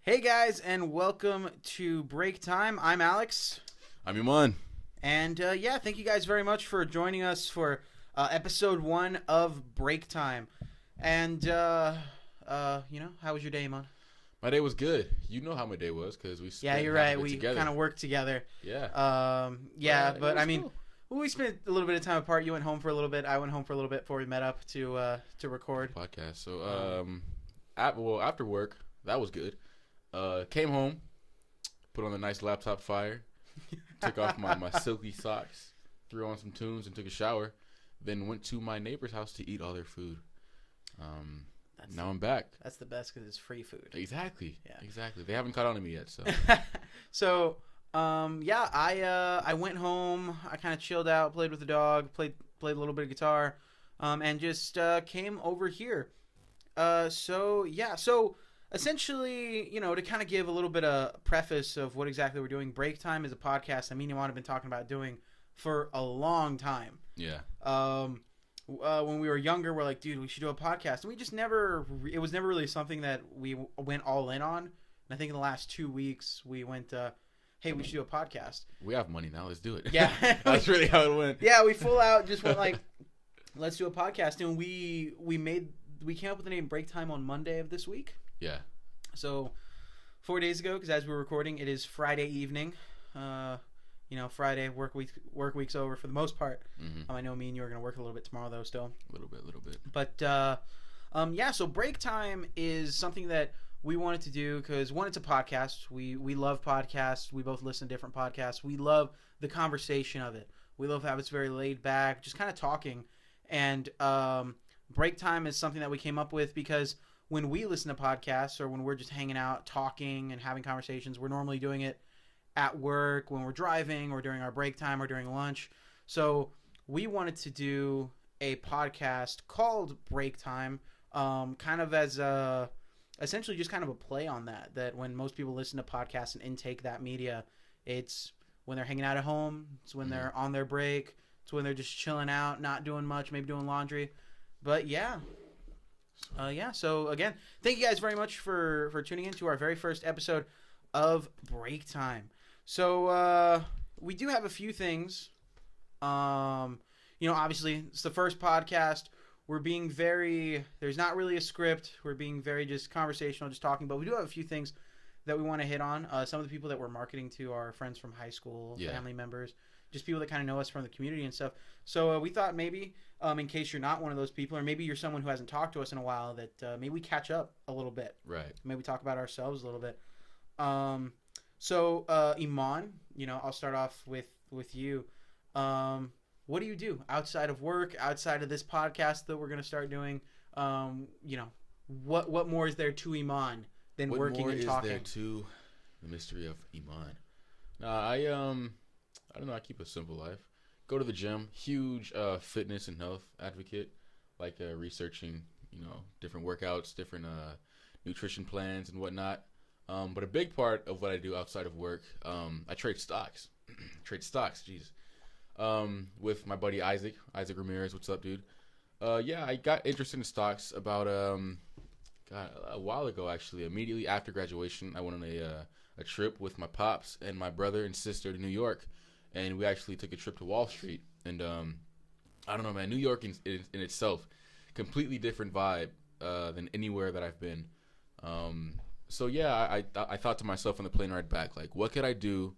Hey guys, and welcome to Break Time. I'm Alex, I'm Ep.1. and thank you guys very much for joining us for episode 1 of Break Time. And how was your day, man? My day was good. You know how my day was because we Yeah, spent you're half right. of it We together. kind of worked together. Yeah. But I mean, cool. we spent a little bit of time apart. You went home for a little bit. I went home for a little bit before we met up to record. Podcast. So after work, that was good. Came home, put on the nice laptop fire, took off my silky socks, threw on some tunes, and took a shower. Then went to my neighbor's house to eat all their food. Now I'm back. That's the best because it's free food. Exactly. Yeah. Exactly. They haven't caught on to me yet, so. I went home. I kind of chilled out, played with the dog, played a little bit of guitar, and just came over here. So essentially, to kind of give a little bit of preface of what exactly we're doing. Break Time is a podcast that me and Iman have been talking about doing for a long time. Yeah. When we were younger, we're like, dude, we should do a podcast. And we just it was never really something that we went all in on. And I think in the last 2 weeks, we went, hey, we should do a podcast. We have money now. Let's do it. Yeah. That's really how it went. Yeah, we full out just went like, let's do a podcast. And we came up with the name Break Time on Monday of this week. Yeah. So 4 days ago, because as we're recording, it is Friday evening. Friday work week's over for the most part. Mm-hmm. I know me and you are going to work a little bit tomorrow though still. A little bit. But so Break Time is something that we wanted to do because one, it's a podcast. We love podcasts. We both listen to different podcasts. We love the conversation of it. We love how it's very laid back, just kind of talking. And Break Time is something that we came up with because when we listen to podcasts or when we're just hanging out, talking and having conversations, we're normally doing it at work, when we're driving, or during our break time, or during lunch. So we wanted to do a podcast called Break Time, kind of as essentially just kind of a play on that when most people listen to podcasts and intake that media, it's when they're hanging out at home, it's when they're on their break, it's when they're just chilling out, not doing much, maybe doing laundry. But so again, thank you guys very much for tuning in to our very first episode of Break Time. So we do have a few things. Obviously it's the first podcast. We're being there's not really a script. We're being very just conversational, just talking. But we do have a few things that we want to hit on. Some of the people that we're marketing to are friends from high school, family members, just people that kind of know us from the community and stuff. So we thought maybe, in case you're not one of those people, or maybe you're someone who hasn't talked to us in a while, that maybe we catch up a little bit. Right. Maybe talk about ourselves a little bit. Iman, I'll start off with you. What do you do outside of work, outside of this podcast that we're going to start doing? What more is there to Iman than working and talking? What more is there to the mystery of Iman? I don't know. I keep a simple life. Go to the gym. Huge fitness and health advocate. Like researching, different workouts, different nutrition plans and whatnot. But a big part of what I do outside of work, I trade stocks. Jeez. With my buddy Isaac Ramirez. What's up, dude? I got interested in stocks about a while ago, actually. Immediately after graduation, I went on a trip with my pops and my brother and sister to New York, and we actually took a trip to Wall Street. And I don't know, man. New York in itself, completely different vibe than anywhere that I've been. I thought to myself on the plane ride back, like, what could I do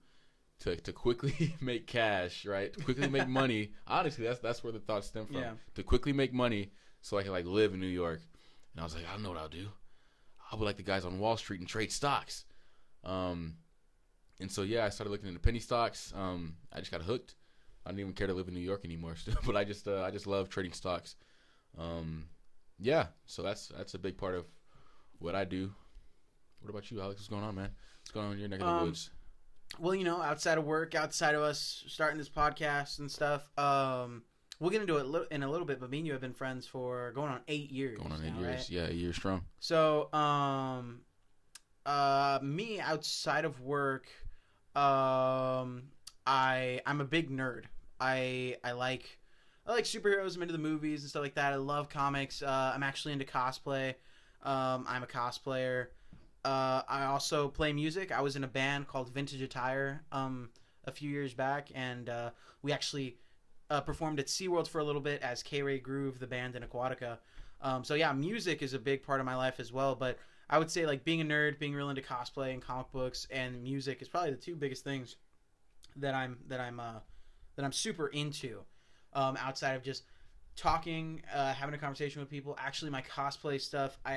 to quickly make cash, right? To quickly make money. Honestly, that's where the thought stemmed from. Yeah. To quickly make money so I can like live in New York. And I was like, I don't know what I'll do. I would like the guys on Wall Street and trade stocks. I started looking into penny stocks. I just got hooked. I didn't even care to live in New York anymore still, but I just love trading stocks. So that's a big part of what I do. What about you, Alex? What's going on, man? What's going on in your neck of the woods? Well, outside of work, outside of us starting this podcast and stuff, we'll get into it in a little bit, but me and you have been friends for going on 8 years. Going on 8 now, years. Right? Yeah, 8 years strong. So, me outside of work, I'm a big nerd. I like superheroes. I'm into the movies and stuff like that. I love comics. I'm actually into cosplay. I'm a cosplayer. I also play music. I was in a band called Vintage Attire a few years back, and we actually performed at SeaWorld for a little bit as K-Ray Groove, the band in Aquatica. So yeah, music is a big part of my life as well. But I would say like being a nerd, being real into cosplay and comic books, and music is probably the two biggest things that I'm super into. Outside of just talking, having a conversation with people. Actually, my cosplay stuff, I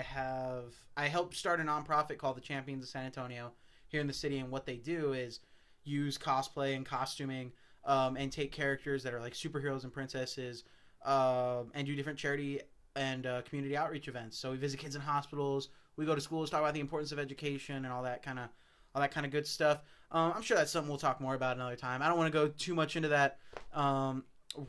helped start a nonprofit called the Champions of San Antonio here in the city, and what they do is use cosplay and costuming and take characters that are like superheroes and princesses and do different charity and community outreach events. So we visit kids in hospitals, we go to schools, talk about the importance of education and all that kind of good stuff. I'm sure that's something we'll talk more about another time. I don't want to go too much into that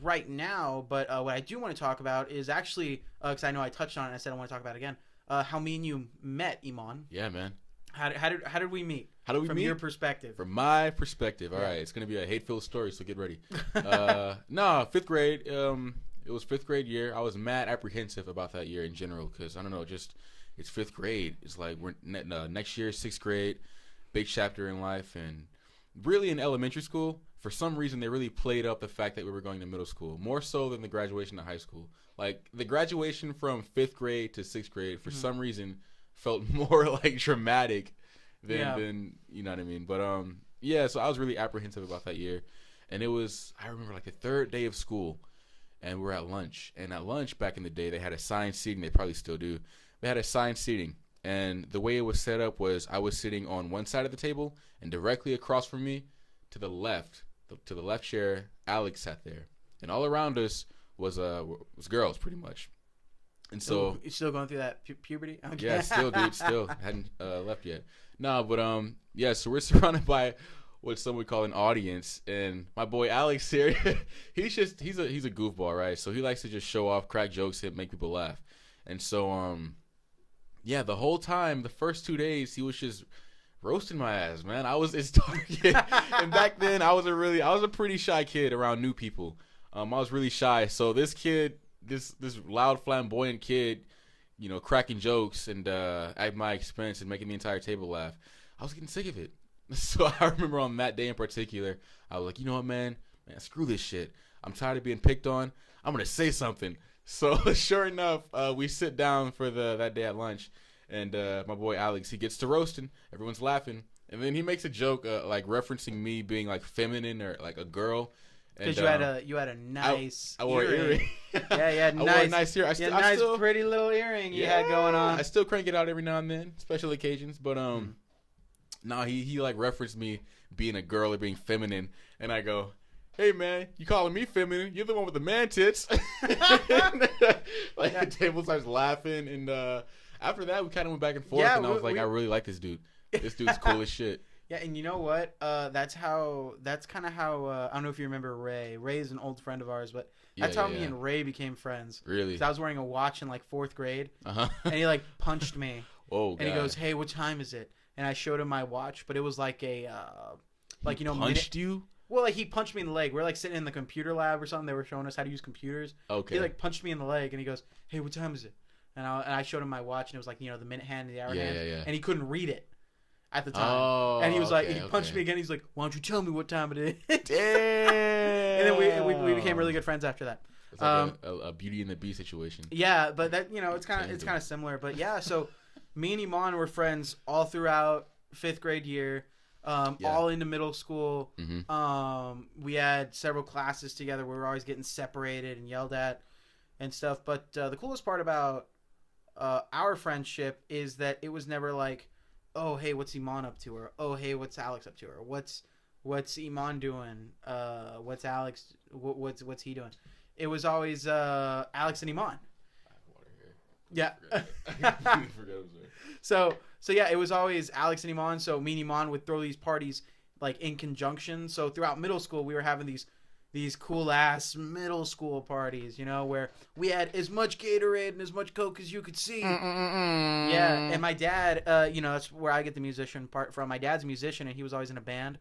right now, but what I do want to talk about is actually, because I know I touched on it and I said I want to talk about it again, how me and you met, Iman. Yeah, man. How did we meet? How did we meet? From your perspective. From my perspective. All right. It's going to be a hate-filled story, so get ready. No, 5th grade. It was 5th grade year. I was mad apprehensive about that year in general because, I don't know, just it's 5th grade. It's like we're next year, 6th grade, big chapter in life. And really in elementary school, for some reason, they really played up the fact that we were going to middle school, more so than the graduation to high school. Like, the graduation from 5th grade to 6th grade, for some reason, felt more, like, dramatic than you know what I mean? But, yeah, so I was really apprehensive about that year. And it was, I remember, like, the 3rd day of school, and we were at lunch. And at lunch, back in the day, they had assigned seating. They probably still do. They had assigned seating. And the way it was set up was I was sitting on one side of the table, and directly across from me, to the left chair, Alex sat there, and all around us was girls, pretty much. And so you're still going through that puberty? Okay. Yeah, still, dude, still hadn't left yet. No, but yeah. So we're surrounded by what some would call an audience, and my boy Alex here, he's a goofball, right? So he likes to just show off, crack jokes, and make people laugh. And so yeah, the whole time, the first 2 days, he was just roasting my ass, man. I was his target. And back then I was a pretty shy kid around new people. I was really shy. So this kid, this loud, flamboyant kid, you know, cracking jokes and at my expense and making the entire table laugh, I was getting sick of it. So I remember on that day in particular, I was like, you know what, man, screw this shit. I'm tired of being picked on. I'm gonna say something. So sure enough, we sit down for that day at lunch. And my boy Alex, he gets to roasting. Everyone's laughing. And then he makes a joke like referencing me being like feminine or like a girl. Because you had a nice I wore an earring. Yeah, nice. I wore a nice earring. Nice pretty little earring you had going on. I still crank it out every now and then, special occasions. But no, he like referenced me being a girl or being feminine. And I go, hey, man, you calling me feminine? You're the one with the man tits. Like the table starts laughing. And after that, we kind of went back and forth, and I was like, I really like this dude. This dude's cool as shit. Yeah, and you know what? That's kind of how, I don't know if you remember Ray. Ray is an old friend of ours, but that's how me and Ray became friends. Really? Because I was wearing a watch in like 4th grade, and he like punched me. Oh, God. And he goes, hey, what time is it? And I showed him my watch, but it was like a, like, you know. Punched you? Well, like, he punched me in the leg. We're like sitting in the computer lab or something. They were showing us how to use computers. Okay. He like punched me in the leg, and he goes, hey, what time is it? And I showed him my watch, and it was like, you know, the minute hand and the hour hand. Yeah. And he couldn't read it at the time. Oh, and he was like, he punched me again. He's like, why don't you tell me what time it is? Damn. And then we became really good friends after that. It's like a Beauty and the Beast situation. Yeah, but that, you know, it's kind of similar. But yeah, so me and Iman were friends all throughout 5th grade year. All into middle school. Mm-hmm. We had several classes together. We were always getting separated and yelled at and stuff. But the coolest part about our friendship is that it was never like, oh, hey, what's Iman up to? Or, oh, hey, what's Alex up to? Or what's Iman doing? What's Alex? What's he doing? It was always Alex and Iman. I have water here. Yeah. I forgot I was there. So yeah, it was always Alex and Iman. So me and Iman would throw these parties like in conjunction. So throughout middle school, we were having these cool ass middle school parties, you know, where we had as much Gatorade and as much Coke as you could see. Yeah, and my dad, you know, that's where I get the musician part from. My dad's a musician, and he was always in a band,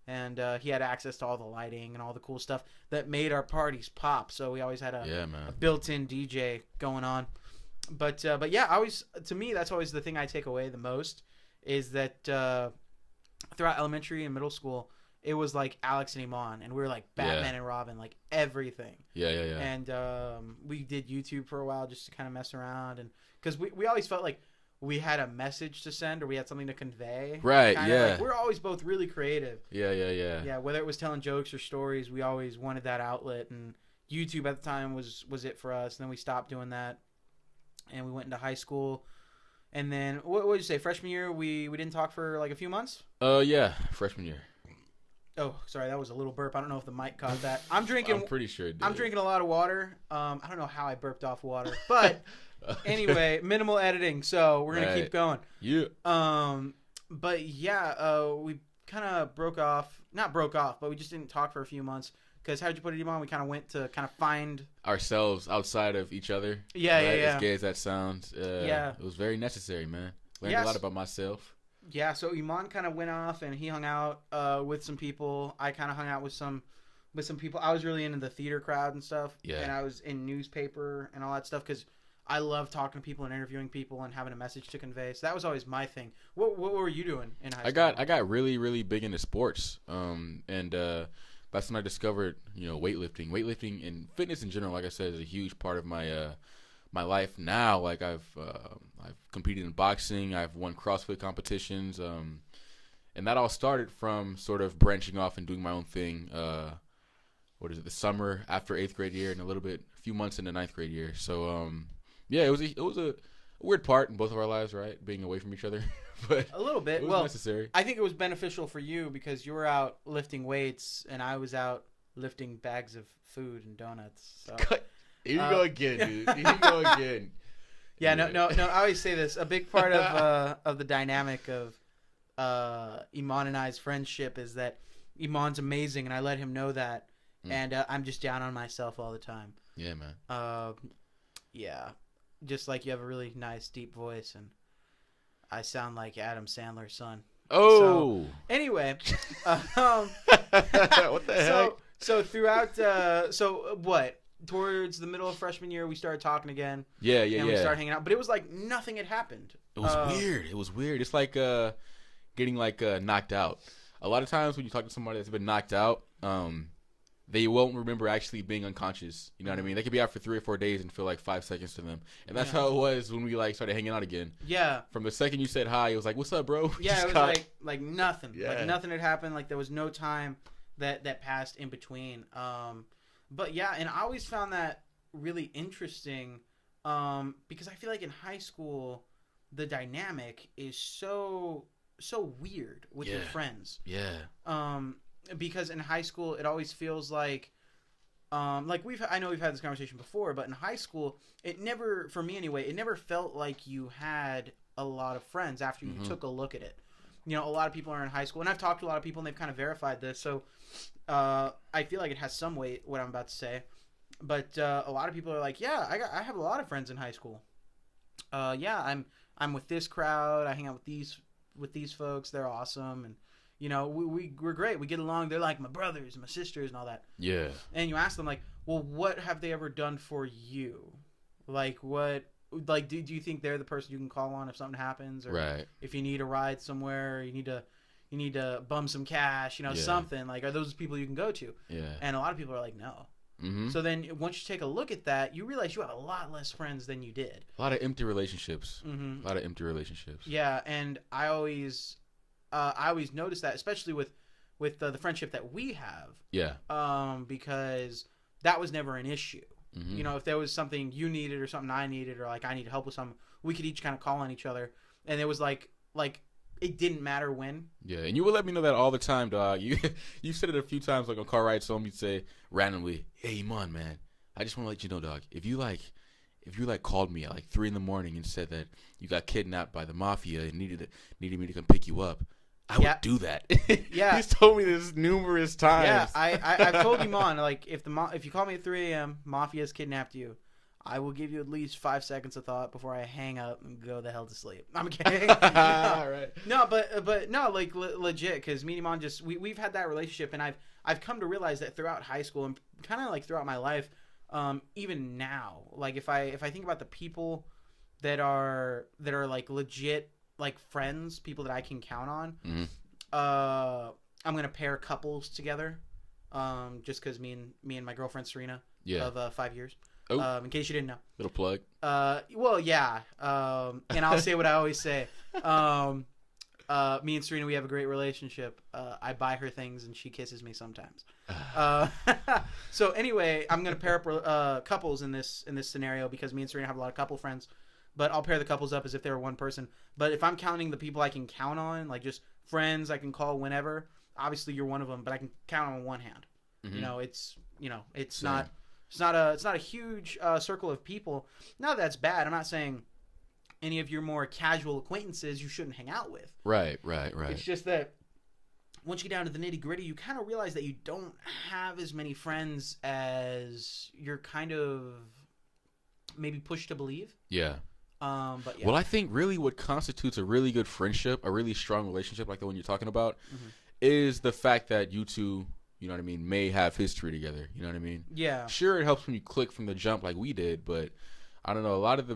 and he had access to all the lighting and all the cool stuff that made our parties pop. So we always had a built-in DJ going on. But yeah, to me, that's always the thing I take away the most is that throughout elementary and middle school, it was like Alex and Iman, and we were like Batman and Robin, like everything. Yeah. And we did YouTube for a while just to kind of mess around, and because we always felt like we had a message to send or we had something to convey. Right. Kinda, Yeah. like, we're always both really creative. Yeah. Yeah. Whether it was telling jokes or stories, we always wanted that outlet, and YouTube at the time was it for us. And then we stopped doing that, and we went into high school. And then what would you say? Freshman year, we didn't talk for like a few months. Yeah, freshman year. Oh, sorry, that was a little burp. I don't know if the mic caught that. I'm pretty sure it did. I'm drinking a lot of water. I don't know how I burped off water, but anyway, minimal editing. So we're gonna keep going. Yeah. But yeah, we kind of not broke off, but we just didn't talk for a few months. Because how'd you put it, Iman? We kind of went to kind of find ourselves outside of each other. Yeah, right? yeah. As gay as that sounds, it was very necessary, man. Learned a lot about myself. Yeah, so Iman kind of went off and he hung out with some people. I kind of hung out with some people. I was really into the theater crowd and stuff. Yeah. And I was in newspaper and all that stuff because I love talking to people and interviewing people and having a message to convey. So that was always my thing. What were you doing in high school? I got really, really big into sports. And that's when I discovered, weightlifting. Weightlifting and fitness in general, like I said, is a huge part of my my life now. Like I've competed in boxing, I've won CrossFit competitions, and that all started from sort of branching off and doing my own thing. The summer after 8th grade year and a few months into 9th grade year. So it was a weird part in both of our lives, right? Being away from each other. But a little bit. It was necessary. I think it was beneficial for you because you were out lifting weights and I was out lifting bags of food and donuts. So. Here you go again, dude. Here you go again. Yeah, no. I always say this. A big part of the dynamic of Iman and I's friendship is that Iman's amazing, and I let him know that, and I'm just down on myself all the time. Yeah, man. Yeah, just like you have a really nice, deep voice, and I sound like Adam Sandler's son. Oh. So, anyway, what the heck? So throughout, what? Towards the middle of freshman year, we started talking again. Yeah. And we started hanging out, but it was like nothing had happened. It was weird. It's like getting knocked out. A lot of times when you talk to somebody that's been knocked out, they won't remember actually being unconscious. You know what I mean? They could be out for 3 or 4 days and feel like 5 seconds to them. And that's how it was when we started hanging out again. Yeah. From the second you said hi, it was like, "What's up, bro?" Yeah, it was like nothing. Yeah. Like nothing had happened. Like there was no time that passed in between. But yeah, and I always found that really interesting because I feel like in high school the dynamic is so weird with your friends. Yeah. Because in high school it always feels like I know we've had this conversation before, but in high school it never, for me anyway, it never felt like you had a lot of friends after you took a look at it. A lot of people are in high school, and I've talked to a lot of people and they've kind of verified this, so I feel like it has some weight what I'm about to say. But a lot of people are like, yeah, I have a lot of friends in high school. Yeah, I'm with this crowd, I hang out with these folks, they're awesome, and we're great. We get along. They're like my brothers, my sisters, and all that. Yeah. And you ask them like, well, what have they ever done for you? Like what? Like do you think they're the person you can call on if something happens, or if you need a ride somewhere, or you need to bum some cash, something like, are those people you can go to? Yeah. And a lot of people are like, no. Mm-hmm. So then once you take a look at that, you realize you have a lot less friends than you did. A lot of empty relationships. Mm-hmm. A lot of empty relationships. Yeah, and I always notice that, especially with the friendship that we have. Yeah. Because that was never an issue. Mm-hmm. If there was something you needed or something I needed, or like I needed help with something, we could each kind of call on each other, and it was like it didn't matter when. Yeah, and you would let me know that all the time, dog. You said it a few times, like on car rides home. You'd say randomly, "Hey, Iman, man, I just want to let you know, dog. If you called me at like 3 a.m. and said that you got kidnapped by the mafia and needed me to come pick you up, I would do that." Yeah. He's told me this numerous times. Yeah, I've told Iman, like, if you call me at 3 a.m., mafia's kidnapped you, I will give you at least 5 seconds of thought before I hang up and go the hell to sleep. I'm kidding. No. Right. No, but no, like legit, because me and Iman we've had that relationship, and I've come to realize that throughout high school and kind of like throughout my life, even now, like if I think about the people that are like legit, like friends, people that I can count on, Mm-hmm. I'm gonna pair couples together, just because me and my girlfriend Serena of 5 years. Oh. In case you didn't know. Little plug. Well, yeah. And I'll say what I always say. Me and Serena, we have a great relationship. I buy her things and she kisses me sometimes. So anyway, I'm gonna pair up couples in this scenario because me and Serena have a lot of couple friends. But I'll pair the couples up as if they were one person. But if I'm counting the people I can count on, like just friends I can call whenever, obviously you're one of them. But I can count on one hand. Mm-hmm. It's Same. not. It's not a huge circle of people. Now that's bad. I'm not saying any of your more casual acquaintances you shouldn't hang out with. Right. It's just that once you get down to the nitty gritty, you kind of realize that you don't have as many friends as you're kind of maybe pushed to believe. Yeah. But yeah. Well, I think really what constitutes a really good friendship, a really strong relationship like the one you're talking about, is the fact that you two, you know what I mean, may have history together. You know what I mean? Yeah. Sure, it helps when you click from the jump like we did, but I don't know. A lot of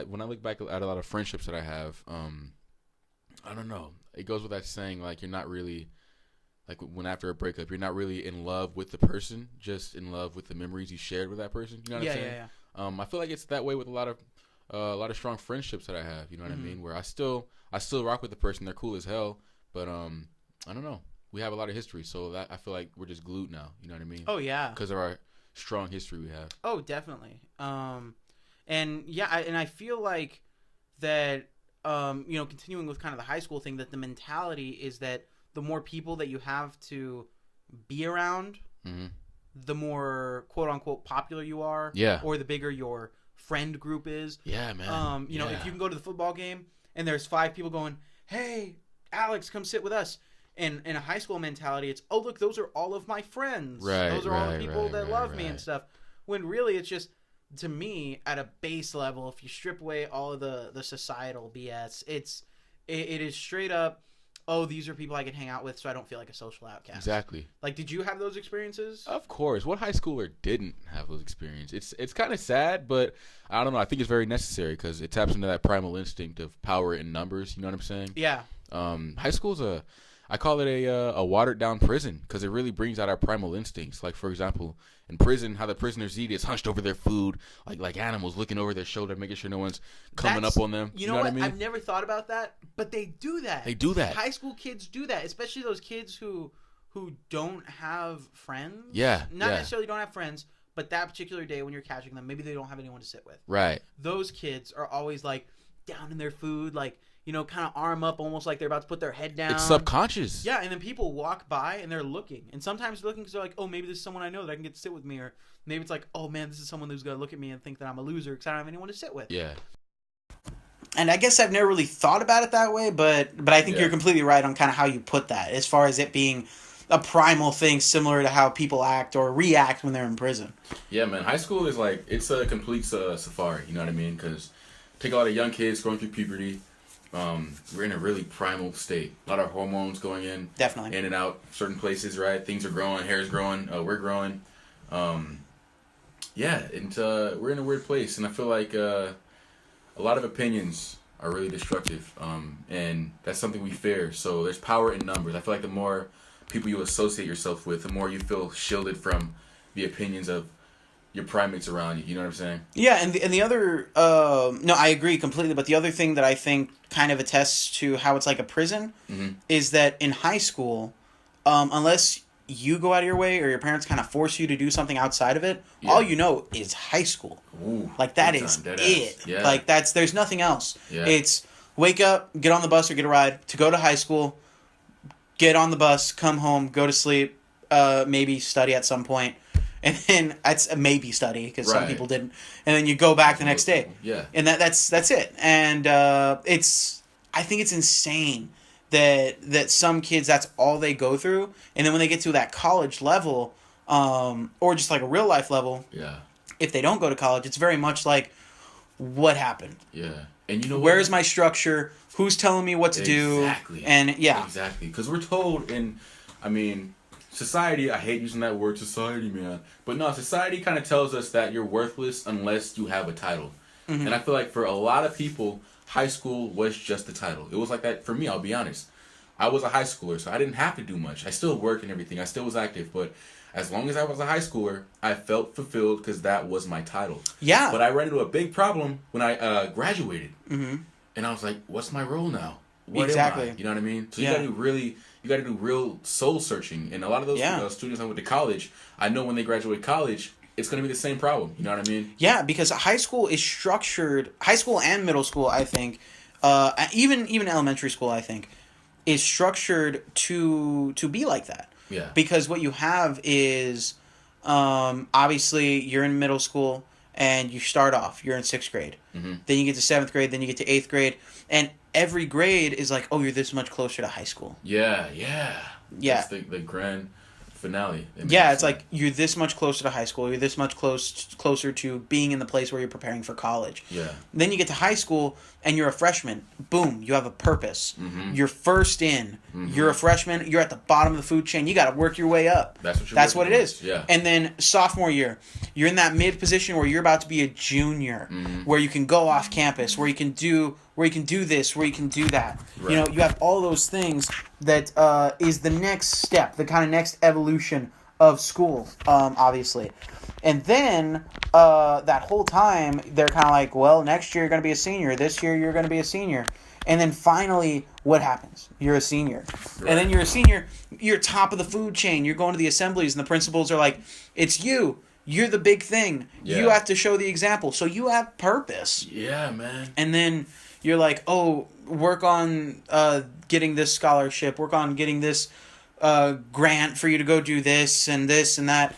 when I look back at a lot of friendships that I have, I don't know. It goes with that saying, like, you're not really, like, when after a breakup, you're not really in love with the person, just in love with the memories you shared with that person. You know what I'm saying? Yeah. I feel like it's that way with a lot of strong friendships that I have. You know what I mean? Where I still rock with the person. They're cool as hell, but I don't know. We have a lot of history, so that I feel like we're just glued now. You know what I mean? Oh yeah. Because of our strong history we have. Oh, definitely. And yeah, I feel like that. Continuing with kind of the high school thing, that the mentality is that the more people that you have to be around, the more quote unquote popular you are. Yeah. Or the bigger your friend group is. Yeah, man. If you can go to the football game and there's 5 people going, "Hey, Alex, come sit with us." And in a high school mentality, it's, "Oh, look, those are all of my friends. Right, those are all the right, people right, that right, love me right. and stuff." When really it's just, to me, at a base level, if you strip away all of the societal BS, it is straight up, "Oh, these are people I can hang out with so I don't feel like a social outcast." Exactly. Like, did you have those experiences? Of course. What high schooler didn't have those experiences? It's kind of sad, but I don't know. I think it's very necessary because it taps into that primal instinct of power in numbers. You know what I'm saying? Yeah. High school's I call it a watered down prison because it really brings out our primal instincts. Like, for example, in prison, how the prisoners eat is hunched over their food, like animals looking over their shoulder, making sure no one's coming up on them. You know what I mean? I've never thought about that, but they do that. They do that. High school kids do that, especially those kids who don't have friends. Yeah. Not necessarily don't have friends, but that particular day when you're catching them, maybe they don't have anyone to sit with. Right. Those kids are always like down in their food, like, kind of arm up, almost like they're about to put their head down. It's subconscious. Yeah, and then people walk by and they're looking. And sometimes they're looking because they're like, "Oh, maybe this is someone I know that I can get to sit with me." Or maybe it's like, "Oh, man, this is someone who's going to look at me and think that I'm a loser because I don't have anyone to sit with." Yeah. And I guess I've never really thought about it that way, but I think you're completely right on kind of how you put that, as far as it being a primal thing similar to how people act or react when they're in prison. Yeah, man. High school is like, it's a complete safari. You know what I mean? Because take a lot of young kids going through puberty. We're in a really primal state. A lot of hormones going in. Definitely. In and out certain places, right? Things are growing, hair's growing, we're growing. We're in a weird place. And I feel like a lot of opinions are really destructive. And that's something we fear. So there's power in numbers. I feel like the more people you associate yourself with, the more you feel shielded from the opinions of your primates around you. You know what I'm saying? Yeah, and the other no, I agree completely. But the other thing that I think kind of attests to how it's like a prison is that in high school, unless you go out of your way or your parents kind of force you to do something outside of it, all you know is high school. Ooh, like that is it. Yeah. Like there's nothing else. Yeah. It's wake up, get on the bus or get a ride to go to high school, get on the bus, come home, go to sleep, maybe study at some point. And then that's a maybe study because some people didn't. And then you go back the next day. Yeah. And that's it. And I think it's insane that some kids, that's all they go through. And then when they get to that college level, or just like a real life level, if they don't go to college, it's very much like, what happened? Yeah. And you know where's my structure? Who's telling me what to do? Exactly. And Exactly. Because we're told society, I hate using that word society, man. But no, society kind of tells us that you're worthless unless you have a title. And I feel like for a lot of people, high school was just the title. It was like that for me, I'll be honest. I was a high schooler, so I didn't have to do much. I still worked and everything. I still was active, but as long as I was a high schooler, I felt fulfilled because that was my title. Yeah. But I ran into a big problem when I graduated. Mm-hmm. And I was like, what's my role now? What am I? You know what I mean? So you got to do real soul searching. And a lot of those students I went to college, I know when they graduate college, it's going to be the same problem. You know what I mean? Yeah, because high school is structured, high school and middle school, I think, even elementary school, I think, is structured to be like that. Yeah. Because what you have is, obviously, you're in middle school and you start off, you're in 6th grade. Mm-hmm. Then you get to 7th grade, then you get to 8th grade. And every grade is like, oh, you're this much closer to high school. Yeah. Yeah. That's the grand finale. Yeah, it's like you're this much closer to high school. You're this much closer to being in the place where you're preparing for college. Yeah. Then you get to high school and you're a freshman. Boom, you have a purpose. Mm-hmm. You're first in. Mm-hmm. You're a freshman. You're at the bottom of the food chain. You got to work your way up. That's what it is. Yeah. And then sophomore year, you're in that mid position where you're about to be a junior, where you can go off campus, where you can do this, where you can do that. Right. You know, you have all those things that is the next step, the kind of next evolution of school, obviously. And then that whole time, they're kind of like, well, next year you're going to be a senior. This year you're going to be a senior. And then finally, what happens? You're a senior. Right. And then you're a senior. You're top of the food chain. You're going to the assemblies, and the principals are like, it's you. You're the big thing. Yeah. You have to show the example. So you have purpose. Yeah, man. And then you're like, oh, work on getting this scholarship. Work on getting this grant for you to go do this and that.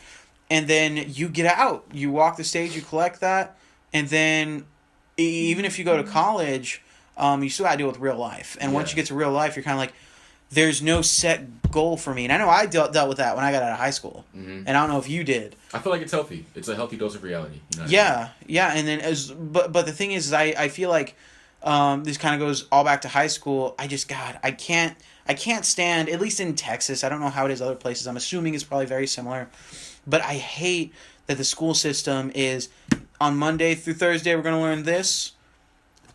And then you get out. You walk the stage. You collect that. And then even if you go to college, you still got to deal with real life. And once you get to real life, you're kind of like, there's no set goal for me. And I know I dealt with that when I got out of high school. Mm-hmm. And I don't know if you did. I feel like it's healthy. It's a healthy dose of reality. You know yeah. And then but the thing is I feel like this kind of goes all back to high school. I can't stand, at least in Texas, I don't know how it is other places. I'm assuming it's probably very similar. But I hate that the school system is on Monday through Thursday we're going to learn this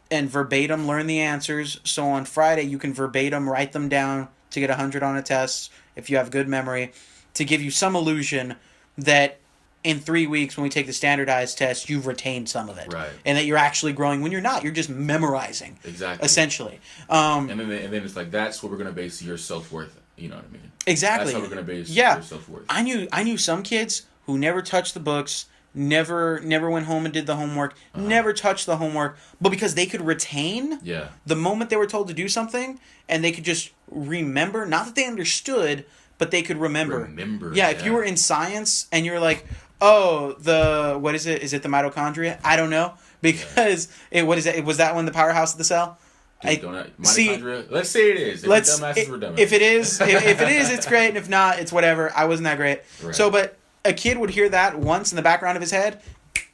and verbatim learn the answers. So on Friday you can verbatim write them down to get 100 on a test if you have good memory, to give you some illusion that in 3 weeks when we take the standardized test you've retained some of it. Right. And that you're actually growing when you're not. You're just memorizing. Exactly. Essentially. And then it's like that's what we're going to base your self-worth. You know what I mean? Exactly. That's how we're going to base your self-worth. I knew some kids who never touched the books, never went home and did the homework, never touched the homework, but because they could retain the moment they were told to do something, and they could just remember, not that they understood, but they could remember. Yeah, if you were in science and you're like, oh, what is it? Is it the mitochondria? I don't know. Because what is it? Was that one the powerhouse of the cell? Mitochondria? Let's say it is. If it is, it's great, and if not, it's whatever. I wasn't that great. Right. So, but a kid would hear that once in the background of his head.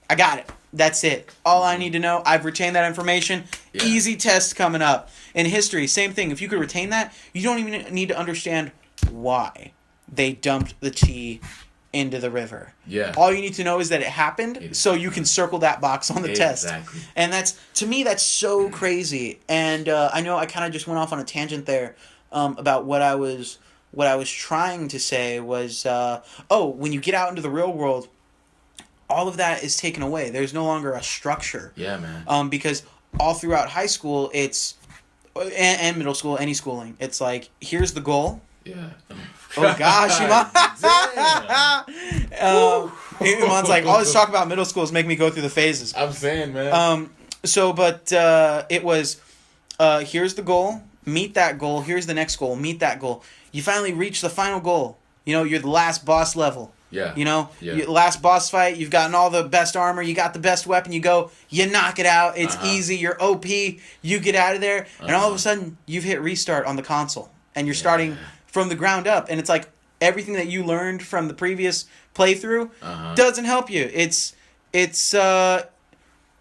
I got it. That's it. All I need to know. I've retained that information. Yeah. Easy test coming up. In history, same thing. If you could retain that, you don't even need to understand why they dumped the tea into the river. Yeah. All you need to know is that it happened, so you can circle that box on the test. And to me, that's so crazy. And I know I kind of just went off on a tangent there about what I was trying to say was, when you get out into the real world, all of that is taken away. There's no longer a structure. Yeah, man. Because all throughout high school, and middle school, any schooling, it's like, here's the goal. Yeah. Oh gosh, Iman's like, all this talk about middle school is making me go through the phases. I'm saying, man. It was, here's the goal, meet that goal, here's the next goal, meet that goal. You finally reach the final goal. You know, you're the last boss level. Yeah. You know, last boss fight, you've gotten all the best armor, you got the best weapon, you go, you knock it out, it's easy, you're OP, you get out of there, and all of a sudden, you've hit restart on the console, and you're starting from the ground up, and it's like everything that you learned from the previous playthrough doesn't help you. It's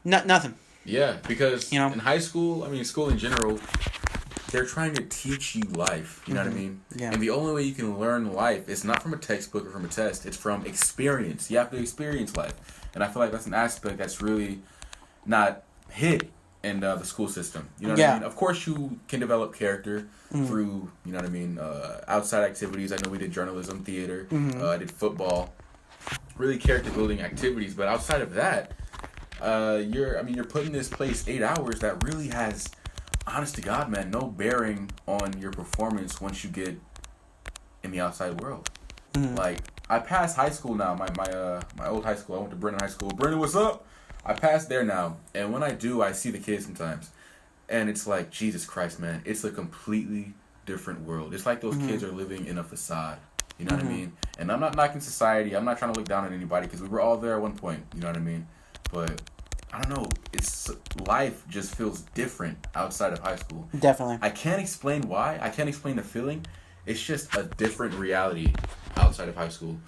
nothing. Yeah, because in high school, school in general, they're trying to teach you life. You know what I mean? Yeah. And the only way you can learn life is not from a textbook or from a test. It's from experience. You have to experience life. And I feel like that's an aspect that's really not hit and the school system. You know what I mean? Of course, you can develop character through, you know what I mean, outside activities. I know we did journalism, theater, I did football, really character building activities. But outside of that, you're put in this place 8 hours that really has, honest to God, man, no bearing on your performance once you get in the outside world. Like, I passed high school now, my old high school. I went to Brennan High School. Brennan, what's up? I passed there now, and when I do, I see the kids sometimes, and it's like, Jesus Christ, man, it's a completely different world. It's like those kids are living in a facade, you know what I mean? And I'm not knocking society. I'm not trying to look down on anybody, because we were all there at one point, you know what I mean? But I don't know, life just feels different outside of high school. Definitely. I can't explain why. I can't explain the feeling. It's just a different reality outside of high school.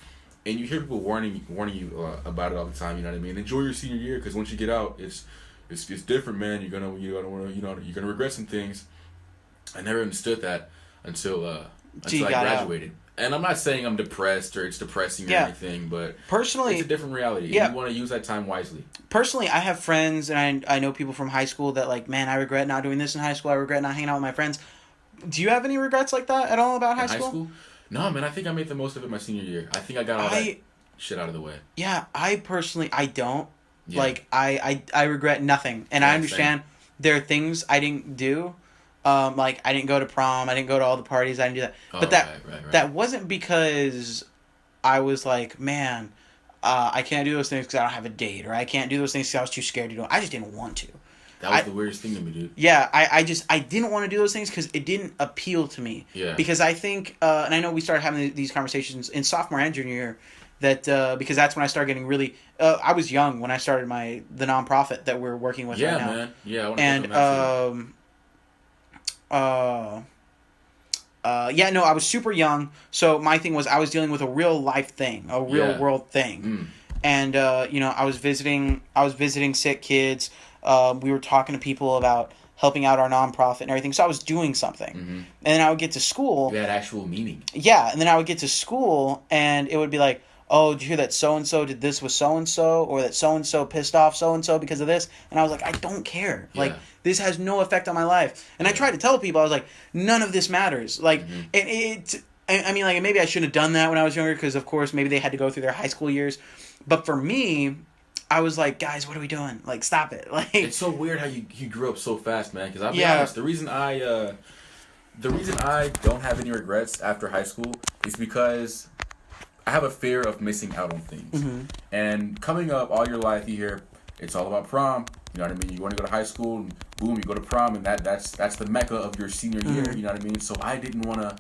And you hear people warning you about it all the time. You know what I mean? Enjoy your senior year, because once you get out, it's different, man. You're gonna regret some things. I never understood that until I graduated. And I'm not saying I'm depressed or it's depressing or anything, but personally, it's a different reality. Yeah. You want to use that time wisely. Personally, I have friends, and I know people from high school that, like, man, I regret not doing this in high school. I regret not hanging out with my friends. Do you have any regrets like that at all about high school? No, man, I think I made the most of it my senior year. I think I got all that shit out of the way. Yeah, I personally, I don't. Yeah. Like, I regret nothing. And I understand there are things I didn't do. Like, I didn't go to prom. I didn't go to all the parties. I didn't do that. But that wasn't because I was like, man, I can't do those things because I don't have a date. Or I can't do those things because I was too scared to do it. I just didn't want to. That was the weirdest thing to me, dude. Yeah, I didn't want to do those things because it didn't appeal to me. Yeah. Because I think, and I know we started having these conversations in sophomore and junior year, that because that's when I started getting really. I was young when I started the nonprofit that we're working with right now. Yeah, man. Yeah, I want to I was super young, so my thing was I was dealing with a real life thing, a real world thing, and I was visiting sick kids. We were talking to people about helping out our nonprofit and everything. So I was doing something. And then I would get to school. You had actual meaning. Yeah. And then I would get to school and it would be like, oh, did you hear that so-and-so did this with so-and-so? Or that so-and-so pissed off so-and-so because of this? And I was like, I don't care. Yeah. Like, this has no effect on my life. And I tried to tell people, I was like, none of this matters. Like, I mean, like, maybe I shouldn't have done that when I was younger because, of course, maybe they had to go through their high school years. But for me, I was like, guys, what are we doing? Like, stop it. Like, it's so weird how you grew up so fast, man. Because I'll be honest, the reason I don't have any regrets after high school is because I have a fear of missing out on things. And coming up all your life, you hear it's all about prom. You know what I mean? You want to go to high school, and boom, you go to prom, and that's the mecca of your senior year. You know what I mean? So I didn't want to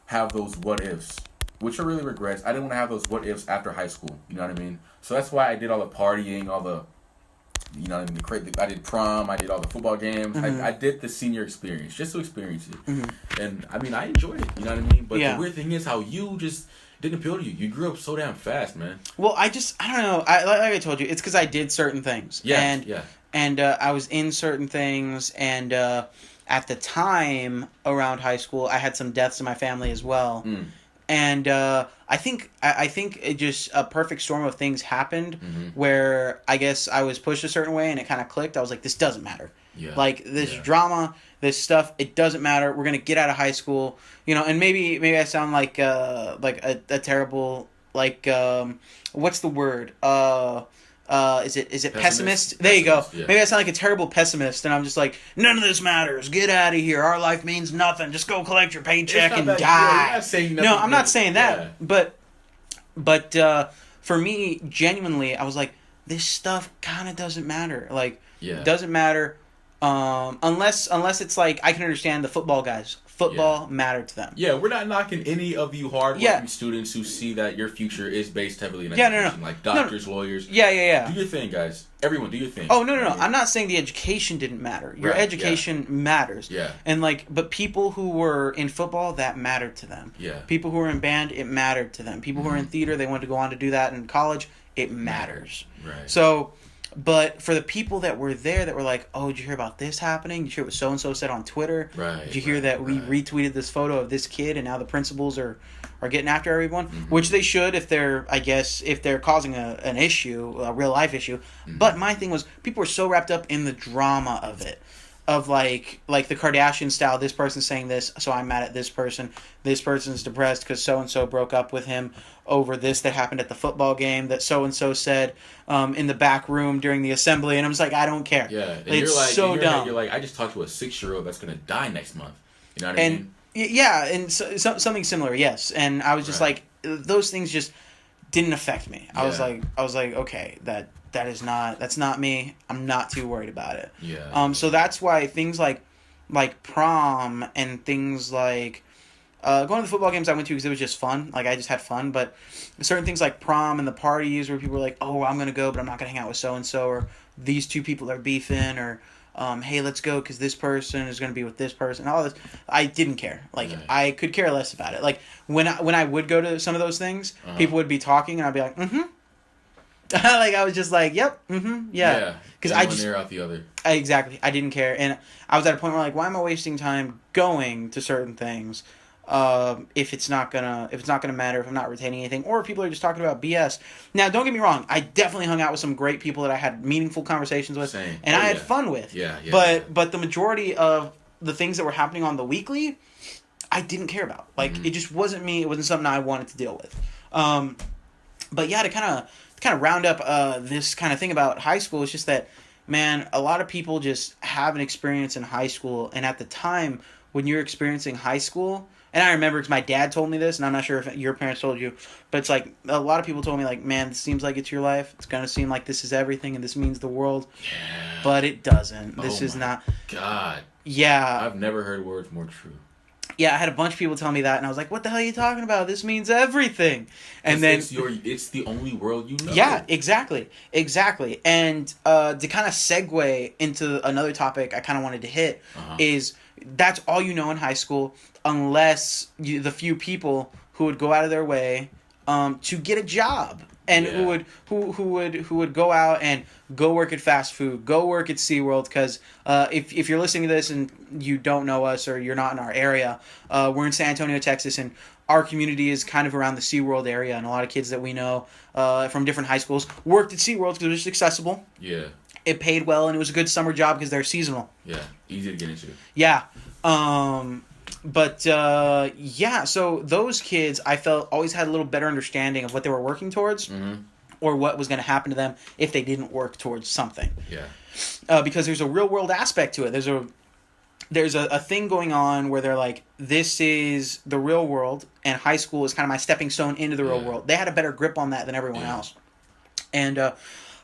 have those what ifs, which are really regrets. I didn't want to have those what ifs after high school. You know what I mean? So that's why I did all the partying, all the, you know what I mean? I did prom, I did all the football games. I did the senior experience just to experience it. And I mean, I enjoyed it. You know what I mean? But the weird thing is how you just didn't appeal to you. You grew up so damn fast, man. Well, I don't know. Like I told you, it's because I did certain things. And I was in certain things, and at the time around high school, I had some deaths in my family as well. And I think it just a perfect storm of things happened where I guess I was pushed a certain way and it kind of clicked. I was like, this doesn't matter. Yeah. Like this drama, this stuff, it doesn't matter. We're gonna get out of high school, and maybe I sound like a terrible what's the word? Is it pessimist? There you go. Yeah. Maybe I sound like a terrible pessimist, and I'm just like, none of this matters. Get out of here. Our life means nothing. Just go collect your paycheck and die. You're not saying nothing. No, I'm not saying that. But for me, genuinely, I was like, this stuff kind of doesn't matter. Like, doesn't matter unless it's like I can understand the football guys. Football mattered to them. Yeah, we're not knocking any of you hardworking students who see that your future is based heavily in education. Like doctors, lawyers. Yeah. Do your thing, guys. Everyone, do your thing. Oh, no. I'm not saying the education didn't matter. Your education matters. Yeah. And but people who were in football, that mattered to them. Yeah. People who were in band, it mattered to them. People who were in theater, they wanted to go on to do that in college, it matters. Right. So, But for the people that were there that were like, oh, did you hear about this happening? Did you hear what so and so said on Twitter? Right. Did you hear that we retweeted this photo of this kid and now the principals are getting after everyone? Mm-hmm. Which they should if they're, I guess, if they're causing an issue, a real life issue. Mm-hmm. But my thing was people were so wrapped up in the drama of it. Of like the Kardashian style, this person's saying this, so I'm mad at this person. This person's depressed because so and so broke up with him over this that happened at the football game that so and so said in the back room during the assembly, and I'm just like, I don't care. Yeah, and it's you're like, so dumb. You're like, I just talked to a 6-year-old that's gonna die next month. You know what I mean? Yeah, and something similar, yes. And I was just like, those things just didn't affect me. I was like, okay, that's not me. I'm not too worried about it. Yeah. So that's why things like prom and things like going to the football games I went to because it was just fun. Like I just had fun. But certain things like prom and the parties where people were like, oh, I'm gonna go, but I'm not gonna hang out with so and so, or these two people are beefing, or hey, let's go because this person is gonna be with this person. All this, I didn't care. Like I could care less about it. Like when I would go to some of those things, people would be talking and I'd be like, mm-hmm. Like I was just like, yep, mm-hmm, yeah. Because I just out the other. Exactly, I didn't care, and I was at a point where like, why am I wasting time going to certain things, if it's not gonna matter, if I'm not retaining anything, or if people are just talking about BS. Now, don't get me wrong, I definitely hung out with some great people that I had meaningful conversations with, and I had fun with. Yeah. But the majority of the things that were happening on the weekly, I didn't care about. Like it just wasn't me. It wasn't something I wanted to deal with. But yeah, to kind of round up this kind of thing about high school, it's just that, man, a lot of people just have an experience in high school, and at the time when you're experiencing high school, and I remember because my dad told me this, and I'm not sure if your parents told you, but it's like a lot of people told me like, man, this seems like it's your life. It's gonna seem like this is everything, and this means the world. Yeah. But it doesn't. This is not. God. Yeah. I've never heard words more true. Yeah, I had a bunch of people tell me that, and I was like, "What the hell are you talking about? This means everything." And then it's the only world you know. Yeah, exactly. And to kind of segue into another topic I kind of wanted to hit is that's all you know in high school, unless the few people who would go out of their way to get a job, and who would go out and go work at fast food, go work at SeaWorld, because if you're listening to this and you don't know us or you're not in our area, we're in San Antonio, Texas, and our community is kind of around the SeaWorld area, and a lot of kids that we know from different high schools worked at SeaWorld because it was accessible. Yeah. It paid well, and it was a good summer job because they're seasonal. Yeah, easy to get into. Yeah. So those kids, I felt, always had a little better understanding of what they were working towards, or what was going to happen to them if they didn't work towards something. Yeah. Because there's a real world aspect to it. There's a thing going on where they're like, this is the real world, and high school is kind of my stepping stone into the real world. They had a better grip on that than everyone else. And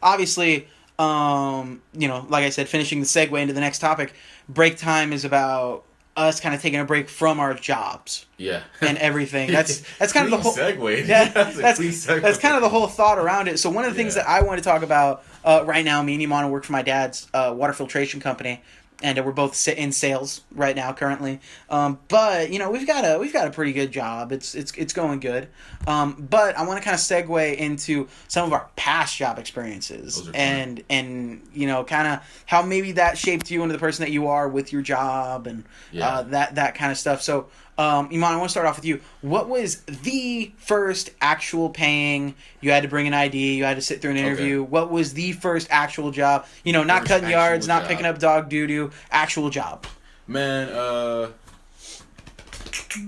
obviously, like I said, finishing the segue into the next topic, break time is about us kind of taking a break from our jobs. Yeah. And everything. That's kind of the whole segue. Yeah, that's kind of the whole thought around it. So one of the things that I want to talk about right now, me and Iman work for my dad's water filtration company, and we're both in sales right now currently. But we've got a pretty good job. It's going good. But I want to kind of segue into some of our past job experiences, and kind of how maybe that shaped you into the person that you are with your job, and that kind of stuff. So Iman, I want to start off with you. What was the first actual paying? You had to bring an ID. You had to sit through an interview. Okay. What was the first actual job? Not cutting yards, not picking up dog doo-doo. Actual job. Man,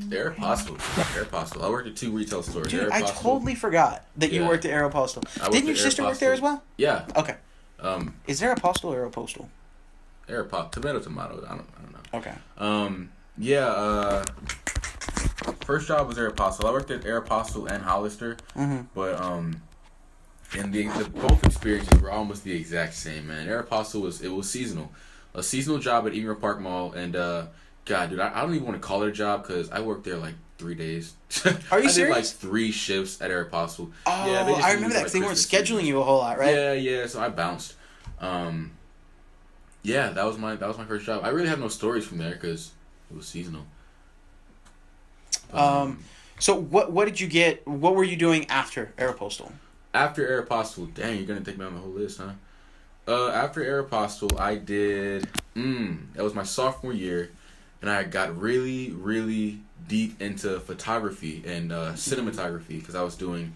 Aeropostale. I worked at 2 retail stores. Dude, I totally forgot that you worked at Aeropostale. Didn't your sister work there as well? Yeah. Okay. Is Aeropostale or Aeropostale? Tomato. I don't know. Okay. First job was Aeropostale. I worked at Aeropostale and Hollister, but and the both experiences were almost the exact same. Man, Aeropostale was seasonal, a seasonal job at Eagle Park Mall, and God, dude, I don't even want to call it a job because I worked there like 3 days. Are you serious? I did like 3 shifts at Aeropostale. Oh, yeah, I remember that because they weren't scheduling you a whole lot, right? Yeah. So I bounced. Yeah, that was my first job. I really have no stories from there because it was seasonal. So what did you get? What were you doing after Aeropostale? After Aeropostale, dang, you're gonna take me on the whole list, huh? After Aeropostale, I did. That was my sophomore year, and I got really, really deep into photography and cinematography because I was doing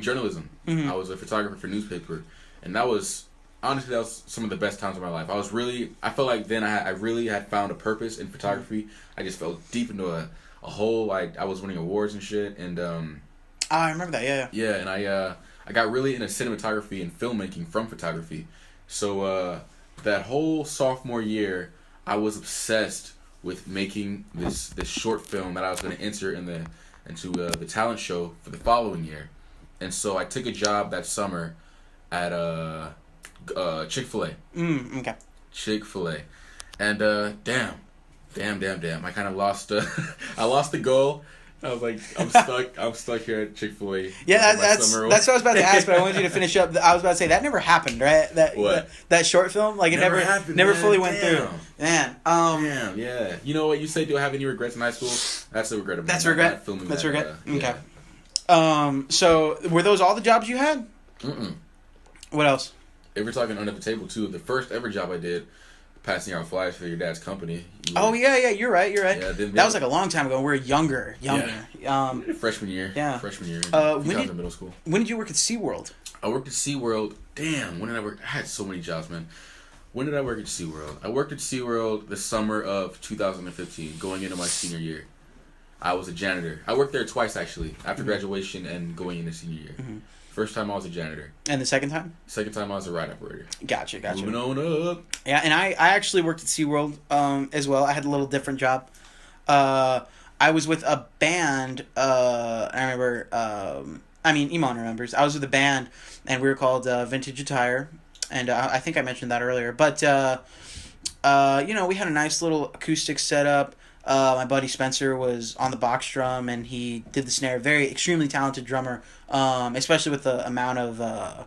journalism. Mm-hmm. I was a photographer for newspaper, and that was some of the best times of my life. I felt like then I really had found a purpose in photography. I just fell deep into a hole. I was winning awards and shit, and I remember that. Yeah. and I got really into cinematography and filmmaking from photography. So that whole sophomore year, I was obsessed with making this short film that I was going to enter into the talent show for the following year. And so I took a job that summer at Chick-fil-A. Okay. Chick-fil-A. And damn. I kind of lost I lost the goal. I was like, I'm stuck here at Chick-fil-A. Yeah, that's what I was about to ask, but I wanted you to finish up. I was about to say that never happened, right? That short film, like it never happened, never man. fully went through. Man, damn, yeah. You know what you say? Do I have any regrets in high school? That's a regret. That's a regret. That's a regret. Okay. Yeah. So were those all the jobs you had? What else? If we're talking under the table too, the first ever job I did, passing out flyers for your dad's company. Yeah, you're right. Yeah, that was like a long time ago. We were younger. Yeah. Freshman year. Yeah. Freshman year. In middle school. When did you work at SeaWorld? I worked at SeaWorld. Damn, when did I work? I had so many jobs, man. When did I work at SeaWorld? I worked at SeaWorld the summer of 2015, going into my senior year. I was a janitor. I worked there twice, actually, after graduation and going into senior year. Mm-hmm. First time I was a janitor. And the second time? Second time I was a ride operator. Gotcha. Moving on up. Yeah, and I actually worked at SeaWorld as well. I had a little different job. I was with a band. I remember. Iman remembers. I was with a band, and we were called Vintage Attire. And I think I mentioned that earlier. But, we had a nice little acoustic setup. My buddy Spencer was on the box drum, and he did the snare. Very extremely talented drummer, especially with the amount of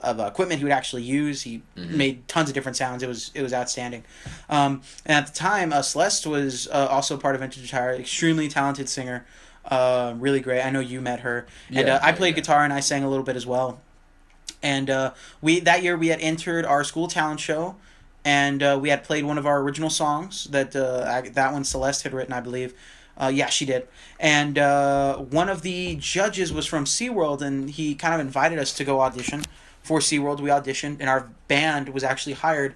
equipment he would actually use. He made tons of different sounds. It was outstanding. And at the time, Celeste was also part of Vintage Attire. Extremely talented singer, really great. I know you met her, and I played guitar and I sang a little bit as well. And that year we had entered our school talent show. And we had played one of our original songs that one Celeste had written, I believe. Yeah, she did. And one of the judges was from SeaWorld, and he kind of invited us to go audition for SeaWorld. We auditioned, and our band was actually hired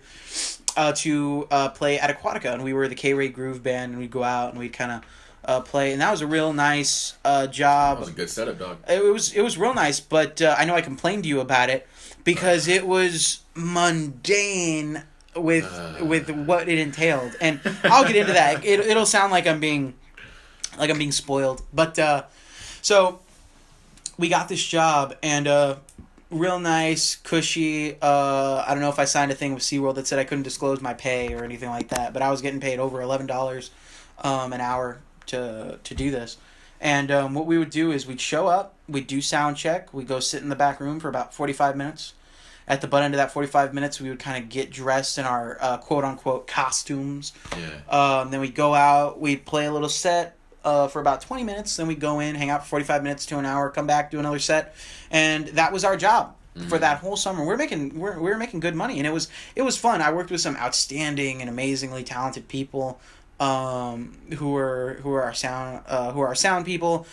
to play at Aquatica. And we were the K-Ray Groove Band, and we'd go out and we'd kind of play. And that was a real nice job. That was a good setup, dog. It was real nice, but I know I complained to you about it because it was mundane with what it entailed, and I'll get into that. It'll sound like I'm being spoiled, but so we got this job, and real nice, cushy. I don't know if I signed a thing with SeaWorld that said I couldn't disclose my pay or anything like that, but I was getting paid over $11 an hour to do this. And what we would do is we'd show up, we'd do sound check, we'd go sit in the back room for about 45 minutes. At the butt end of that 45 minutes, we would kind of get dressed in our quote-unquote costumes. Yeah. Then we'd go out, we'd play a little set for about 20 minutes. Then we'd go in, hang out for 45 minutes to an hour, come back, do another set. And that was our job for that whole summer. We were making good money, and it was fun. I worked with some outstanding and amazingly talented people. Who are our sound people.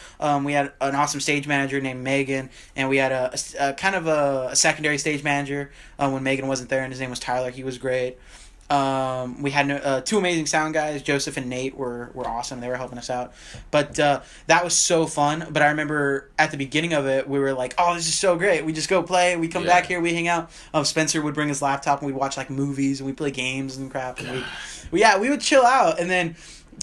We had an awesome stage manager named Megan, and we had a kind of a secondary stage manager when Megan wasn't there, and his name was Tyler. He was great. We had two amazing sound guys. Joseph and Nate were awesome. They were helping us out. But that was so fun. But I remember at the beginning of it, we were like, oh, this is so great. We just go play. We come back here. We hang out. Spencer would bring his laptop, and we'd watch like movies, and we'd play games and crap. And we would chill out. And then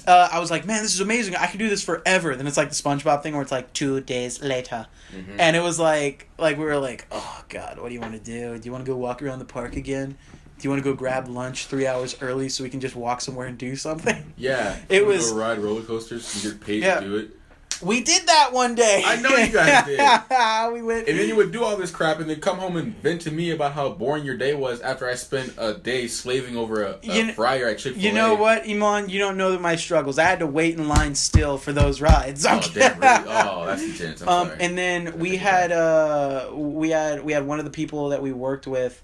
I was like, man, this is amazing. I can do this forever. Then it's like the SpongeBob thing where it's like 2 days later. Mm-hmm. And it was like we were like, oh, God, what do you want to do? Do you want to go walk around the park again? Do you want to go grab lunch 3 hours early so we can just walk somewhere and do something? Yeah. It was go ride roller coasters and get paid to do it. We did that one day. I know you guys did. We went. And then you would do all this crap and then come home and vent to me about how boring your day was after I spent a day slaving over a fryer at Chick-fil-A. You know what, Iman? You don't know my struggles. I had to wait in line still for those rides. Oh, damn, really? Oh, that's intense. I'm sorry. And then we had one of the people that we worked with.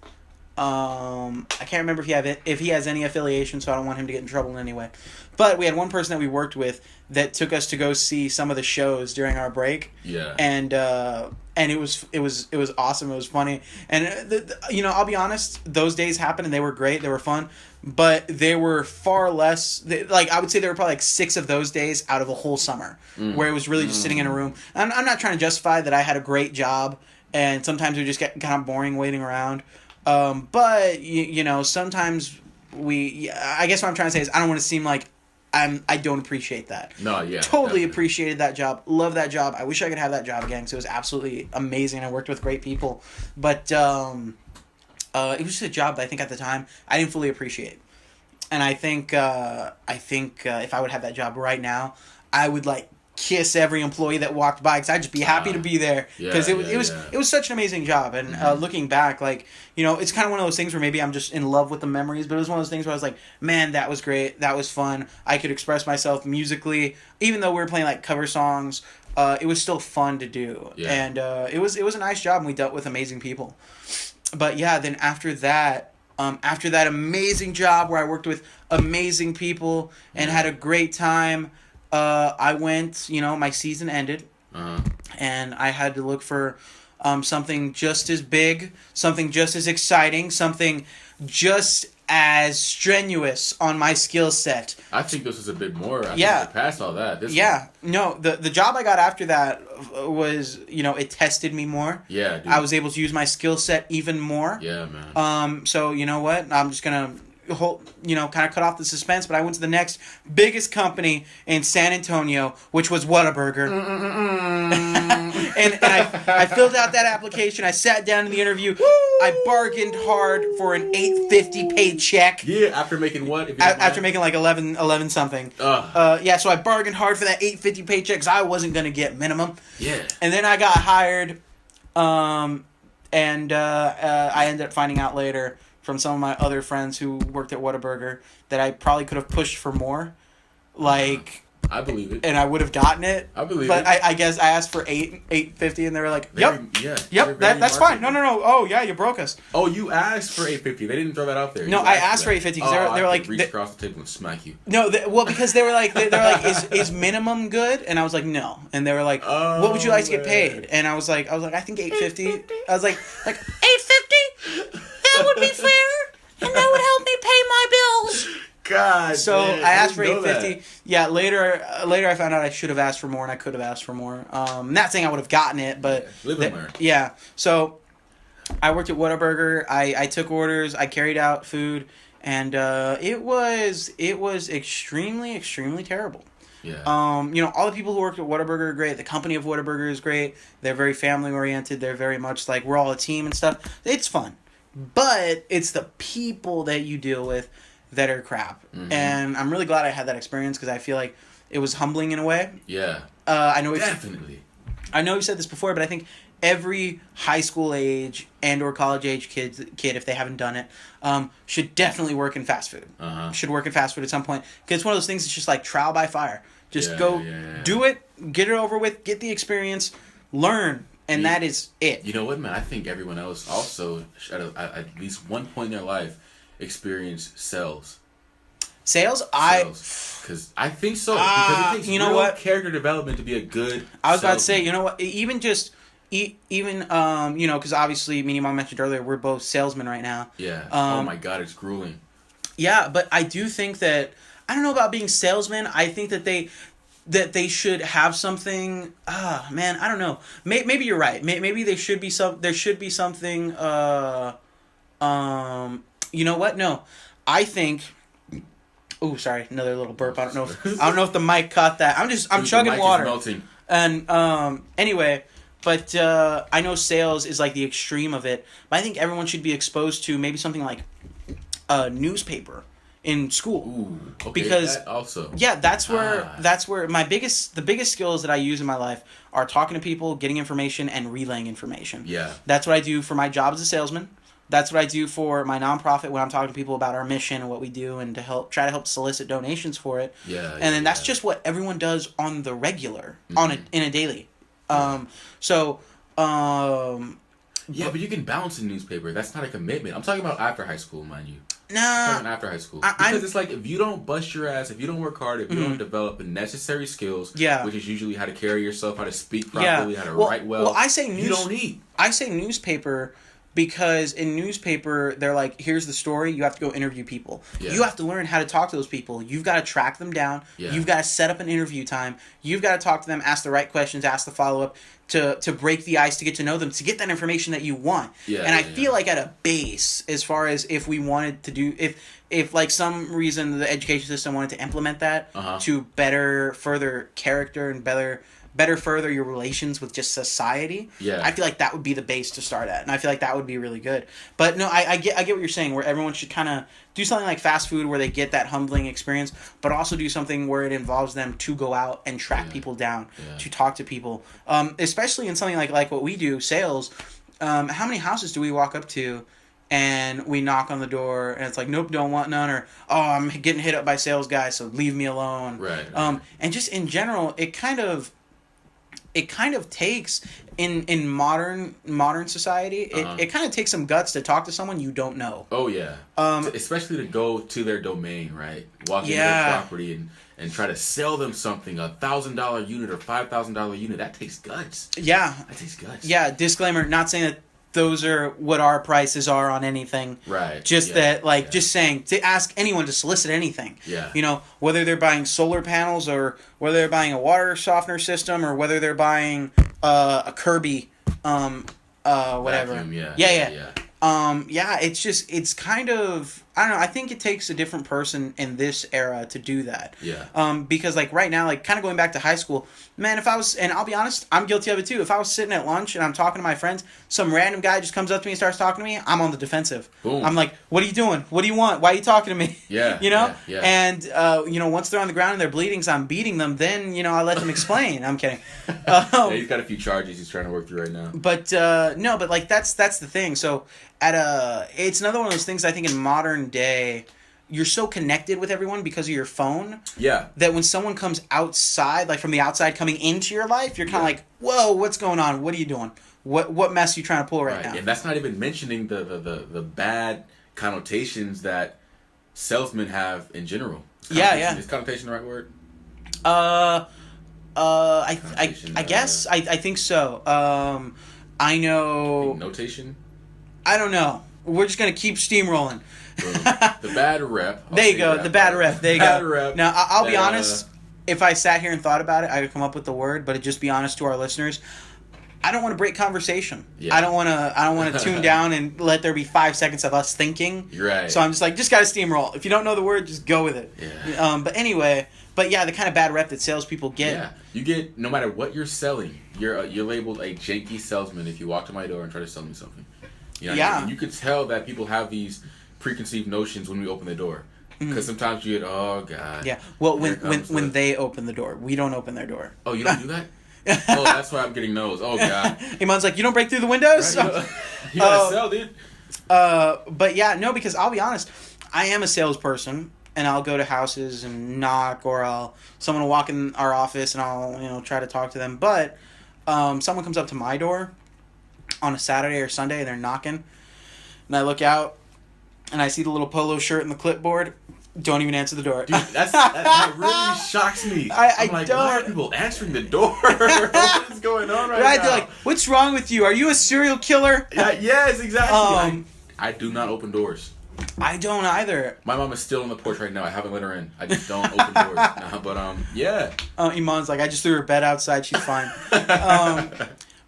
I can't remember if he has any affiliation, so I don't want him to get in trouble in any way. But we had one person that we worked with that took us to go see some of the shows during our break. Yeah. And it was awesome. It was funny. And I'll be honest, those days happened and they were great. They were fun, but they were far less. I would say there were probably 6 of those days out of a whole summer where it was really just sitting in a room. I'm not trying to justify that I had a great job, and sometimes we just get kind of boring waiting around. But sometimes I guess what I'm trying to say is I don't want to seem like I don't appreciate that. No, yeah. Totally appreciated that job. Love that job. I wish I could have that job again because it was absolutely amazing. I worked with great people. But it was just a job that I think at the time I didn't fully appreciate. And I think if I would have that job right now, I would kiss every employee that walked by because I'd just be happy to be there because it was such an amazing job. And looking back, it's kind of one of those things where maybe I'm just in love with the memories, but it was one of those things where I was like, man, that was great, that was fun, I could express myself musically even though we were playing cover songs. It was still fun to do. And it was a nice job, and we dealt with amazing people. But yeah, then after that amazing job where I worked with amazing people and had a great time, I went, my season ended, and I had to look for something just as big, something just as exciting, something just as strenuous on my skill set. I think this was a bit more. I think I passed all that. The job I got after that was, it tested me more. Yeah, dude. I was able to use my skill set even more. Yeah, man. So you know what? I'm just gonna kind of cut off the suspense, but I went to the next biggest company in San Antonio, which was Whataburger. and I filled out that application. I sat down in the interview. I bargained hard for an $8.50 paycheck. Yeah, after making what? After making 11 something. So I bargained hard for that $8.50 paycheck because I wasn't going to get minimum. Yeah. And then I got hired, and I ended up finding out later from some of my other friends who worked at Whataburger that I probably could have pushed for more. I believe it. And I would have gotten it. I believe it. But I guess I asked for $8.50 and they were like, yep, that's fine. No. Oh, yeah, you broke us. Oh, you asked for $8.50. They didn't throw that out there. No, I asked for $8.50 because they were like, reach across the table and smack you. No, because they were like, is minimum good? And I was like, no. And they were like, what would you like to get paid? And I was like, I think $8.50. I was like $8.50? That would be fair, and that would help me pay my bills. God. So man, I asked for $8.50. Yeah, later I found out I should have asked for more, and I could have asked for more. Not saying I would have gotten it, but live and learn. Yeah. So I worked at Whataburger. I took orders. I carried out food, and it was extremely, extremely terrible. Yeah. All the people who worked at Whataburger are great. The company of Whataburger is great. They're very family oriented. They're very much we're all a team and stuff. It's fun. But it's the people that you deal with that are crap. Mm-hmm. And I'm really glad I had that experience because I feel like it was humbling in a way. Yeah. I know definitely. I know you said this before, but I think every high school age and or college age kid, if they haven't done it, should definitely work in fast food. Should work in fast food at some point because it's one of those things that's just trial by fire. Just do it, get it over with, get the experience, learn. And that is it. You know what, man? I think everyone else also, at least one point in their life, experienced sales. Sales? Because I think so. Because it takes real character development to be a good I was about to say, you know what? Even because obviously, me and Mom mentioned earlier, we're both salesmen right now. Yeah. Oh my God, it's grueling. Yeah, but I do think that, I don't know about being salesmen. I think that they should have something. Man, I don't know. Maybe you're right. Maybe there should be something. You know what? No, I think. Oh, sorry, another little burp. I don't know if the mic caught that. I'm chugging water. Melting. And anyway, but I know sales is the extreme of it. But I think everyone should be exposed to maybe something like a newspaper. in school. Ooh, okay, because that also. Yeah, that's where the biggest skills that I use in my life are talking to people, getting information, and relaying information. Yeah. That's what I do for my job as a salesman. That's what I do for my nonprofit when I'm talking to people about our mission and what we do, and to help solicit donations for it. Yeah. And then that's just what everyone does on the regular, in a daily. So. Yeah, but you can balance a newspaper. That's not a commitment. I'm talking about after high school, mind you. Nah. After high school. Because it's like, if you don't bust your ass, if you don't work hard, if you don't develop the necessary skills, which is usually how to carry yourself, how to speak properly, how to write well, you don't need. I say newspaper because in newspaper, they're like, here's the story, you have to go interview people. Yeah. You have to learn how to talk to those people. You've got to track them down. Yeah. You've got to set up an interview time. You've got to talk to them, ask the right questions, ask the follow-up, to break the ice, to get to know them, to get that information that you want. Yeah, and I feel like at a base, as far as if we wanted to do, if like some reason the education system wanted to implement that to better further character and better further your relations with just society, I feel like that would be the base to start at, and I feel like that would be really good. But no, I get what you're saying, where everyone should kind of do something like fast food where they get that humbling experience, but also do something where it involves them to go out and track people down, to talk to people, especially in something like what we do, sales. How many houses do we walk up to and we knock on the door and it's like, nope, don't want none, or, oh, I'm getting hit up by sales guys, so leave me alone. Right. And just in general, it kind of takes in modern society, it kind of takes some guts to talk to someone you don't know. Oh yeah. Especially to go to their domain, right? Walk into their property and try to sell them something, $1,000 unit or $5,000 unit. That takes guts. Yeah. That takes guts. Yeah. Disclaimer: not saying that those are what our prices are on anything. Right. Just just saying, to ask anyone to solicit anything. Yeah. You know, whether they're buying solar panels or whether they're buying a water softener system or whether they're buying a Kirby, whatever. Vacuum, yeah. It's kind of, I don't know. I think it takes a different person in this era to do that. Yeah. Because like right now, like kind of going back to high school, man, if I was, and I'll be honest, I'm guilty of it too. If I was sitting at lunch and I'm talking to my friends, some random guy just comes up to me and starts talking to me, I'm on the defensive. Boom. I'm like, what are you doing? What do you want? Why are you talking to me? Yeah. You know? Yeah. And, once they're on the ground and they're bleeding, so I'm beating them, then, I let them explain. I'm kidding. Yeah, he's got a few charges he's trying to work through right now. But, no, but like that's the thing. So it's another one of those things I think in modern day, you're so connected with everyone because of your phone. Yeah. That when someone comes outside, like from the outside coming into your life, you're kind of like, whoa, what's going on? What are you doing? What mess are you trying to pull right now? And that's not even mentioning the bad connotations that salesmen have in general. Is connotation the right word? I guess I think so. I know. Notation? I don't know. We're just gonna keep steamrolling. The bad rep. There you go. The bad rep. There you go. Bad rep. Now I'll be honest. If I sat here and thought about it, I could come up with the word. But just be honest to our listeners. I don't want to break conversation. Yeah. I don't want to tune down and let there be 5 seconds of us thinking. You're right. So I'm just like, just gotta steamroll. If you don't know the word, just go with it. Yeah. But anyway, the kind of bad rep that salespeople get. Yeah. You get, no matter what you're selling, you're labeled a janky salesman if you walk to my door and try to sell me something. And you could tell that people have these preconceived notions when we open the door, because sometimes you get, oh god. Yeah. Well, when they open the door, we don't open their door. Oh, you don't do that? Oh, that's why I'm getting those. Oh god. Iman's like, you don't break through the windows. Right? You gotta sell, dude. But yeah, no, because I'll be honest, I am a salesperson, and I'll go to houses and knock, or someone will walk in our office and I'll try to talk to them. But someone comes up to my door on a Saturday or Sunday and they're knocking, and I look out and I see the little polo shirt and the clipboard. Don't even answer the door. Dude, that really shocks me. I'm like, don't. Why are people answering the door? What is going on right now? They're like, what's wrong with you? Are you a serial killer? Yes, exactly. I do not open doors. I don't either. My mom is still on the porch right now. I haven't let her in. I just don't open doors. But yeah. Iman's like, I just threw her bed outside. She's fine.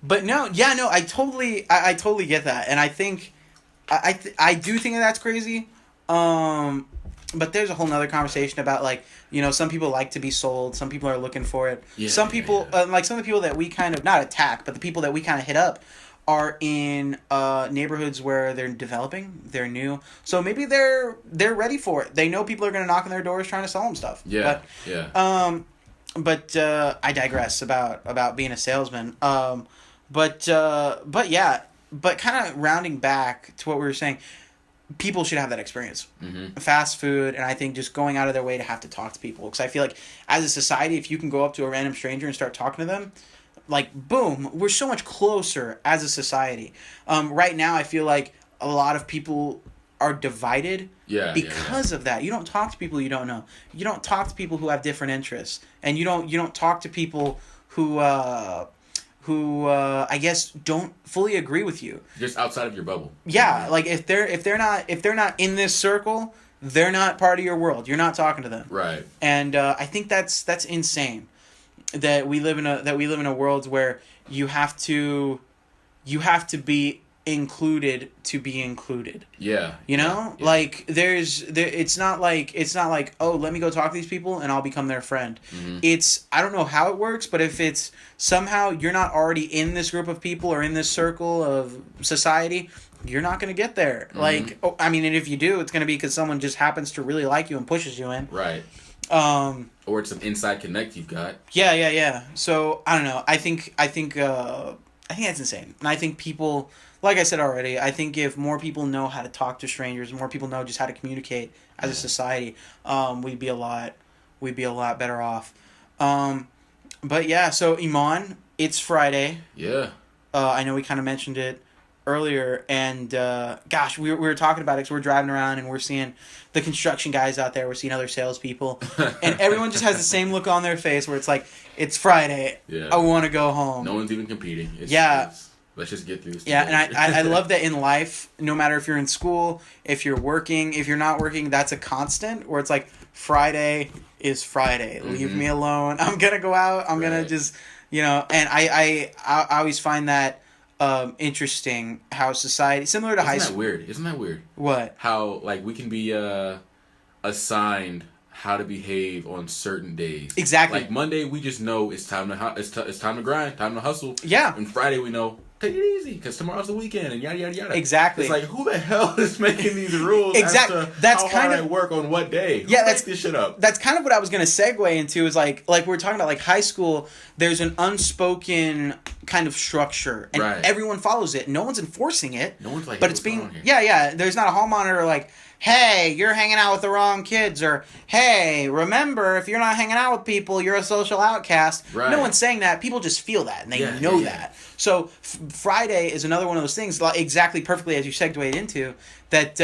But no, I totally get that, and I think, I do think that's crazy. But there's a whole nother conversation about some people like to be sold. Some people are looking for it. Yeah, some people, like some of the people that we kind of not attack, but the people that we kind of hit up are in neighborhoods where they're developing, they're new, so maybe they're ready for it. They know people are going to knock on their doors trying to sell them stuff. Yeah, But I digress about being a salesman. But yeah, but kind of rounding back to what we were saying, people should have that experience. Fast food, and I think just going out of their way to have to talk to people, because I feel like as a society, if you can go up to a random stranger and start talking to them, like boom, we're so much closer as a society. Right now I feel like a lot of people are divided because of that. You don't talk to people you don't know. You don't talk to people who have different interests, and you don't talk to people who I guess don't fully agree with you. Just outside of your bubble. Yeah, like if they're not in this circle, they're not part of your world. You're not talking to them. Right. And I think that's insane that we live in a world where you have to be included to be included. Yeah. You know? Yeah. Like it's not like, oh, let me go talk to these people and I'll become their friend. It's, I don't know how it works, but if it's somehow you're not already in this group of people or in this circle of society, you're not going to get there. Like, oh, I mean, and if you do, it's going to be because someone just happens to really like you and pushes you in. Right. Or it's an inside connect you've got. Yeah. So I don't know. I think that's insane, and I think people, like I said already, I think if more people know how to talk to strangers, more people know just how to communicate as a society, we'd be a lot better off. But yeah, so Iman, it's Friday. Yeah. I know we kind of mentioned it earlier, and gosh, we were talking about it because we're driving around and we're seeing the construction guys out there, we're seeing other salespeople, and everyone just has the same look on their face where it's like, it's Friday, I want to go home. No one's even competing. Let's just get through this. Yeah, and I love that in life, no matter if you're in school, if you're working, if you're not working, that's a constant where it's like, Friday is Friday. Leave me alone. I'm going to go out. I'm going to just, and I always find that interesting how society, similar to high school. Isn't that weird? What? How, like, we can be assigned how to behave on certain days. Exactly. Like Monday, we just know it's time to grind, time to hustle. Yeah. And Friday, we know, take it easy because tomorrow's the weekend and yada yada yada. Exactly. It's like, who the hell is making these rules? Exactly. As to that's how kind hard of I work on what day. Yeah, who makes this shit up. That's kind of what I was gonna segue into. Is like we were talking about, like high school. There's an unspoken kind of structure, and everyone follows it. No one's enforcing it. No one's like, but it's being There's not a hall monitor like, hey, you're hanging out with the wrong kids, or hey, remember, if you're not hanging out with people, you're a social outcast. Right. No one's saying that. People just feel that, and they know that. So Friday is another one of those things, exactly perfectly as you segued into, that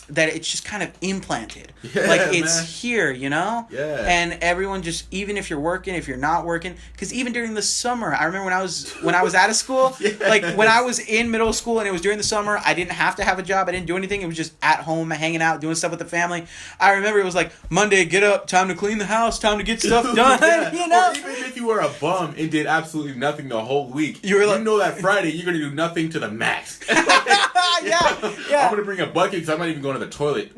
that it's just kind of implanted. Yeah, like it's here, Yeah. And everyone just, even if you're working, if you're not working, because even during the summer, I remember when I was out of school, like when I was in middle school and it was during the summer, I didn't have to have a job. I didn't do anything. It was just at home, hanging out, doing stuff with the family. I remember it was like, Monday, get up, time to clean the house, time to get stuff done, Or even if you were a bum and did absolutely nothing the whole week, you know that Friday you're going to do nothing to the max. Yeah. I'm going to bring a bucket because I'm not even going to the toilet.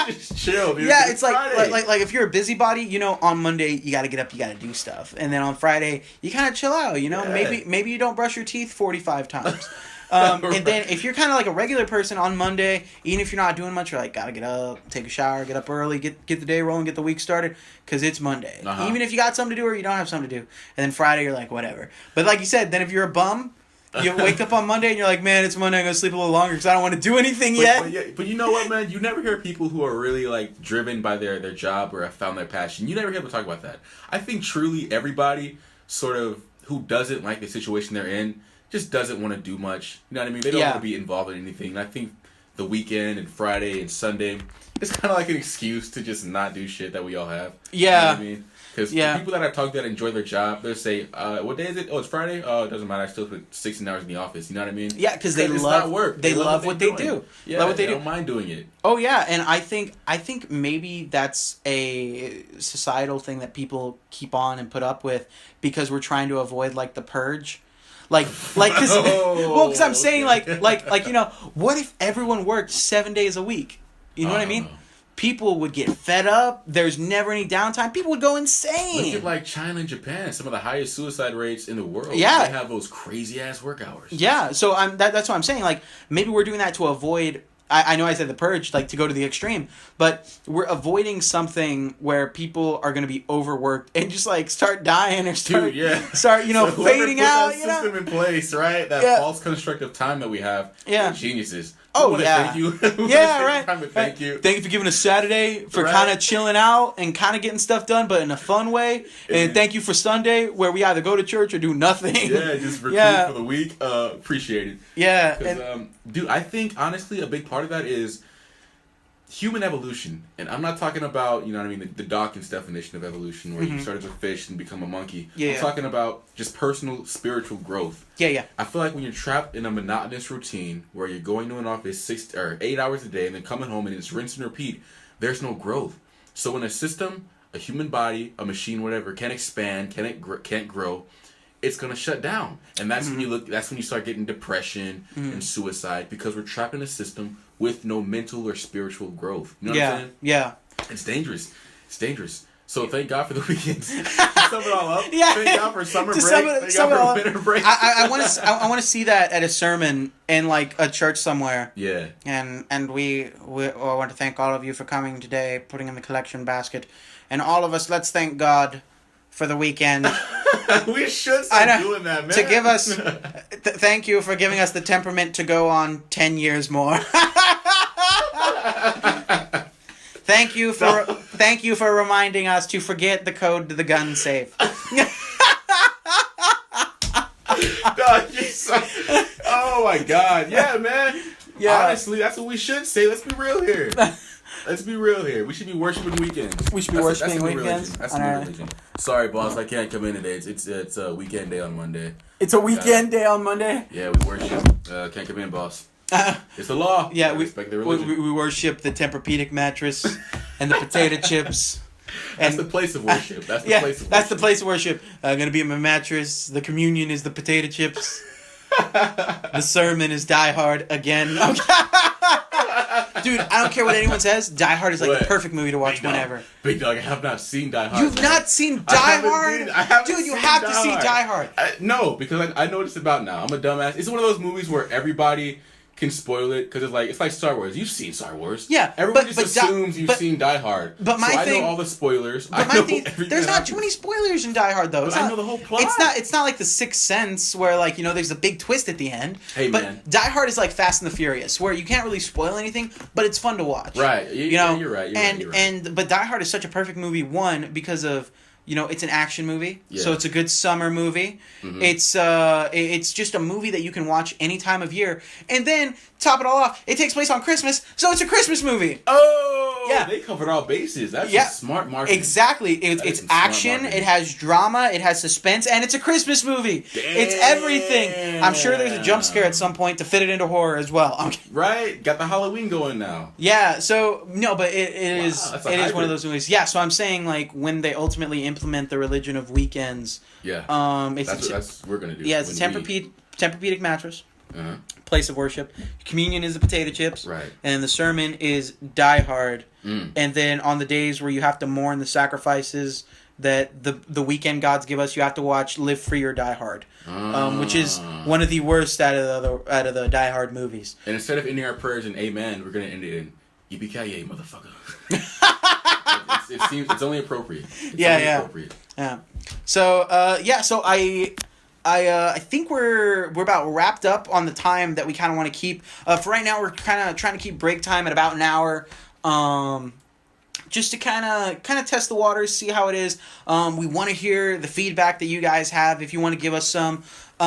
Just chill, dude. Yeah, it's like if you're a busybody, on Monday you got to get up, you got to do stuff, and then on Friday you kind of chill out. Maybe you don't brush your teeth 45 times. And then if you're kind of like a regular person on Monday, even if you're not doing much, you're like, gotta get up, take a shower, get up early, get the day rolling, get the week started, because it's Monday. Even if you got something to do or you don't have something to do, and then Friday you're like, whatever. But like you said, then if you're a bum, you wake up on Monday and you're like, man, it's Monday, I'm going to sleep a little longer because I don't want to do anything yet. But you know what, man? You never hear people who are really, like, driven by their job or have found their passion. You never hear people talk about that. I think truly everybody sort of who doesn't like the situation they're in just doesn't want to do much. You know what I mean? They don't want to be involved in anything. And I think the weekend and Friday and Sunday is kind of like an excuse to just not do shit that we all have. Yeah. You know what I mean? Because the people that I talk to that enjoy their job, they'll say, what day is it? Oh, it's Friday? Oh, it doesn't matter. I still put 16 hours in the office. You know what I mean? Yeah, because they love work. They love what they do. Yeah, they don't mind doing it. Oh, yeah. And I think maybe that's a societal thing that people keep on and put up with because we're trying to avoid, like, the purge. Because I'm saying, like, what if everyone worked 7 days a week? You know what I mean? people would get fed up. There's never any downtime. People would go insane. Look at like China and Japan, some of the highest suicide rates in the world. Yeah. They have those crazy ass work hours. Yeah, so that's what I'm saying. Like, maybe we're doing that to avoid. I know I said the purge, like to go to the extreme, but we're avoiding something where people are going to be overworked and just like start dying or start, start so fading out. That system in place, right? That false construct of time that we have. Yeah, geniuses. Oh yeah, thank you. Yeah, right. Thank you. Thank you for giving us Saturday for kind of chilling out and kind of getting stuff done, but in a fun way. And thank you for Sunday, where we either go to church or do nothing. Yeah, just recruit for the week. Appreciate it. Yeah, because dude, I think honestly a big part of that is human evolution, and I'm not talking about, you know what I mean, the Dawkins definition of evolution, where you start as a fish and become a monkey. I'm talking about just personal spiritual growth. Yeah. I feel like when you're trapped in a monotonous routine where you're going to an office 6 or 8 hours a day and then coming home and it's rinse and repeat, there's no growth. So when a system, a human body, a machine, whatever, can't expand, can't grow, it's gonna shut down, and that's when you That's when you start getting depression and suicide, because we're trapped in a system with no mental or spiritual growth. You know what I'm saying? Yeah. It's dangerous. It's dangerous. So thank God for the weekends. To sum it all up. Thank God for summer break. Thank God for winter break. I want to see that at a sermon in like a church somewhere. Yeah. And we want to thank all of you for coming today, putting in the collection basket, and all of us, let's thank God for the weekend. We should start doing that, man. To give us, thank you for giving us the temperament to go on 10 years more. Thank you for reminding us to forget the code to the gun safe. Oh my God, yeah, man. Yeah. Honestly, that's what we should say. Let's be real here. Let's be real here. We should be worshiping weekends. We should be worshiping weekends. That's a new religion. Sorry, boss. I can't come in today. It's a weekend day on Monday. It's a weekend day on Monday? Yeah, we worship. Can't come in, boss. It's the law. Yeah, we respect the religion. We worship the Tempur-Pedic mattress and the potato chips. That's the place of worship. That's the place of worship. That's the place of worship. Gonna be my mattress. The communion is the potato chips. The sermon is Die Hard again. Dude, I don't care what anyone says. Die Hard is like the perfect movie to watch whenever. Big dog, I have not seen Die Hard. You've not seen Die Hard? Dude, you have to see Die Hard. No, because I know what it's about now. I'm a dumbass. It's one of those movies where everybody can spoil it, because it's like Star Wars. You've seen Star Wars. Yeah. Everyone just assumes you've seen Die Hard. But I know all the spoilers. But my thing, there's not too many spoilers in Die Hard, though. But I know the whole plot. It's not like The Sixth Sense, where like, you know, there's a big twist at the end. Hey, but man. Die Hard is like Fast and the Furious, where you can't really spoil anything, but it's fun to watch. Right. You're right. But Die Hard is such a perfect movie, one, because of, you know, it's an action movie, so it's a good summer movie. Mm-hmm. It's just a movie that you can watch any time of year, and then top it all off, it takes place on Christmas, so it's a Christmas movie. Oh, yeah, they covered all bases. That's just smart marketing. Exactly. It's action. It has drama. It has suspense, and it's a Christmas movie. Damn. It's everything. I'm sure there's a jump scare at some point to fit it into horror as well. Okay. Right. Got the Halloween going now. Yeah. So no, but it is one of those movies. Yeah. So I'm saying, like, when they ultimately implement the religion of weekends. Yeah. That's what we're gonna do. Yeah. It's a Tempur-Pedic mattress. Uh-huh. Place of worship. Communion is the potato chips. Right. And the sermon is Die Hard. And then on the days where you have to mourn the sacrifices that the weekend gods give us, you have to watch Live Free or Die Hard, which is one of the worst out of the Die Hard movies. And instead of ending our prayers in Amen, we're gonna end it in Yippee-ki-yay, motherfucker. It's only appropriate. Appropriate. Yeah. So I think we're about wrapped up on the time that we kind of want to keep. For right now, we're kind of trying to keep break time at about an hour, just to kind of test the waters, see how it is. We want to hear the feedback that you guys have, if you want to give us some. We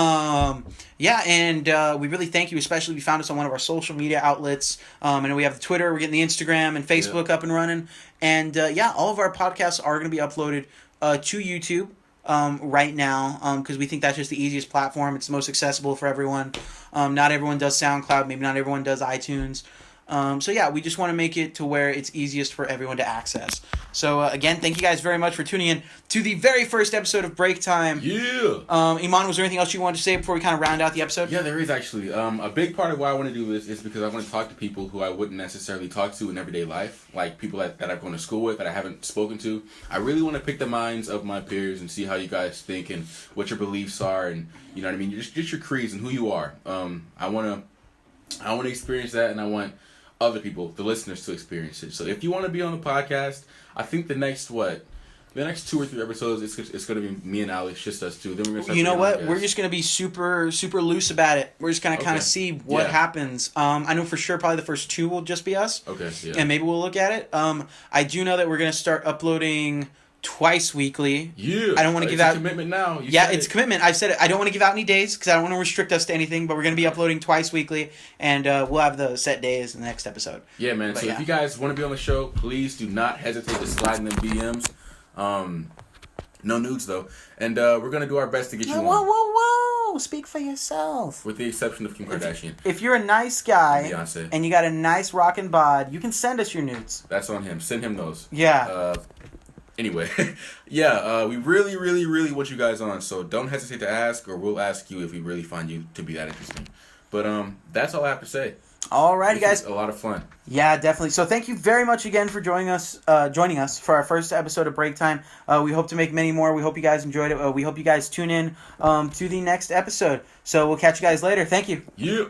really thank you, especially if you found us on one of our social media outlets. And we have the Twitter, we're getting the Instagram and Facebook up and running. And all of our podcasts are going to be uploaded to YouTube. Right now, because we think that's just the easiest platform. It's the most accessible for everyone. Not everyone does SoundCloud. Maybe not everyone does iTunes. So yeah, we just want to make it to where it's easiest for everyone to access. So again, thank you guys very much for tuning in to the very first episode of Break Time. Yeah. Iman, was there anything else you wanted to say before we kind of round out the episode? Yeah, there is actually. A big part of why I want to do this is because I want to talk to people who I wouldn't necessarily talk to in everyday life, like people that I've gone to school with that I haven't spoken to. I really want to pick the minds of my peers and see how you guys think and what your beliefs are, and you know what I mean. Just your creeds and who you are. I want to experience that, and I want other people, the listeners, to experience it. So if you want to be on the podcast, I think the next 2 or 3 episodes, it's going to be me and Alex, just us two. Then we're gonna you know what? We're just going to be super loose about it. We're just going to kind of see what happens. I know for sure probably the first 2 will just be us. Okay, yeah. And maybe we'll look at it. I do know that we're going to start uploading twice weekly. Yeah. I don't want to give out commitment now. It's commitment. I've said it. I don't want to give out any days because I don't want to restrict us to anything. But we're going to be uploading twice weekly, and we'll have the set days in the next episode. Yeah, man. But so if you guys want to be on the show, please do not hesitate to slide in them DMs. No nudes though, and we're gonna do our best to get you on. Whoa! Speak for yourself. With the exception of Kim Kardashian. If you're a nice guy Beyonce. and you got a nice rockin' bod, you can send us your nudes. That's on him. Send him those. Yeah. Anyway, we really want you guys on, so don't hesitate to ask, or we'll ask you if we really find you to be that interesting. But that's all I have to say. Alrighty, guys. A lot of fun. Yeah, definitely. So thank you very much again for joining us for our first episode of Break Time. We hope to make many more. We hope you guys enjoyed it. We hope you guys tune in to the next episode. So we'll catch you guys later. Thank you. Yeah.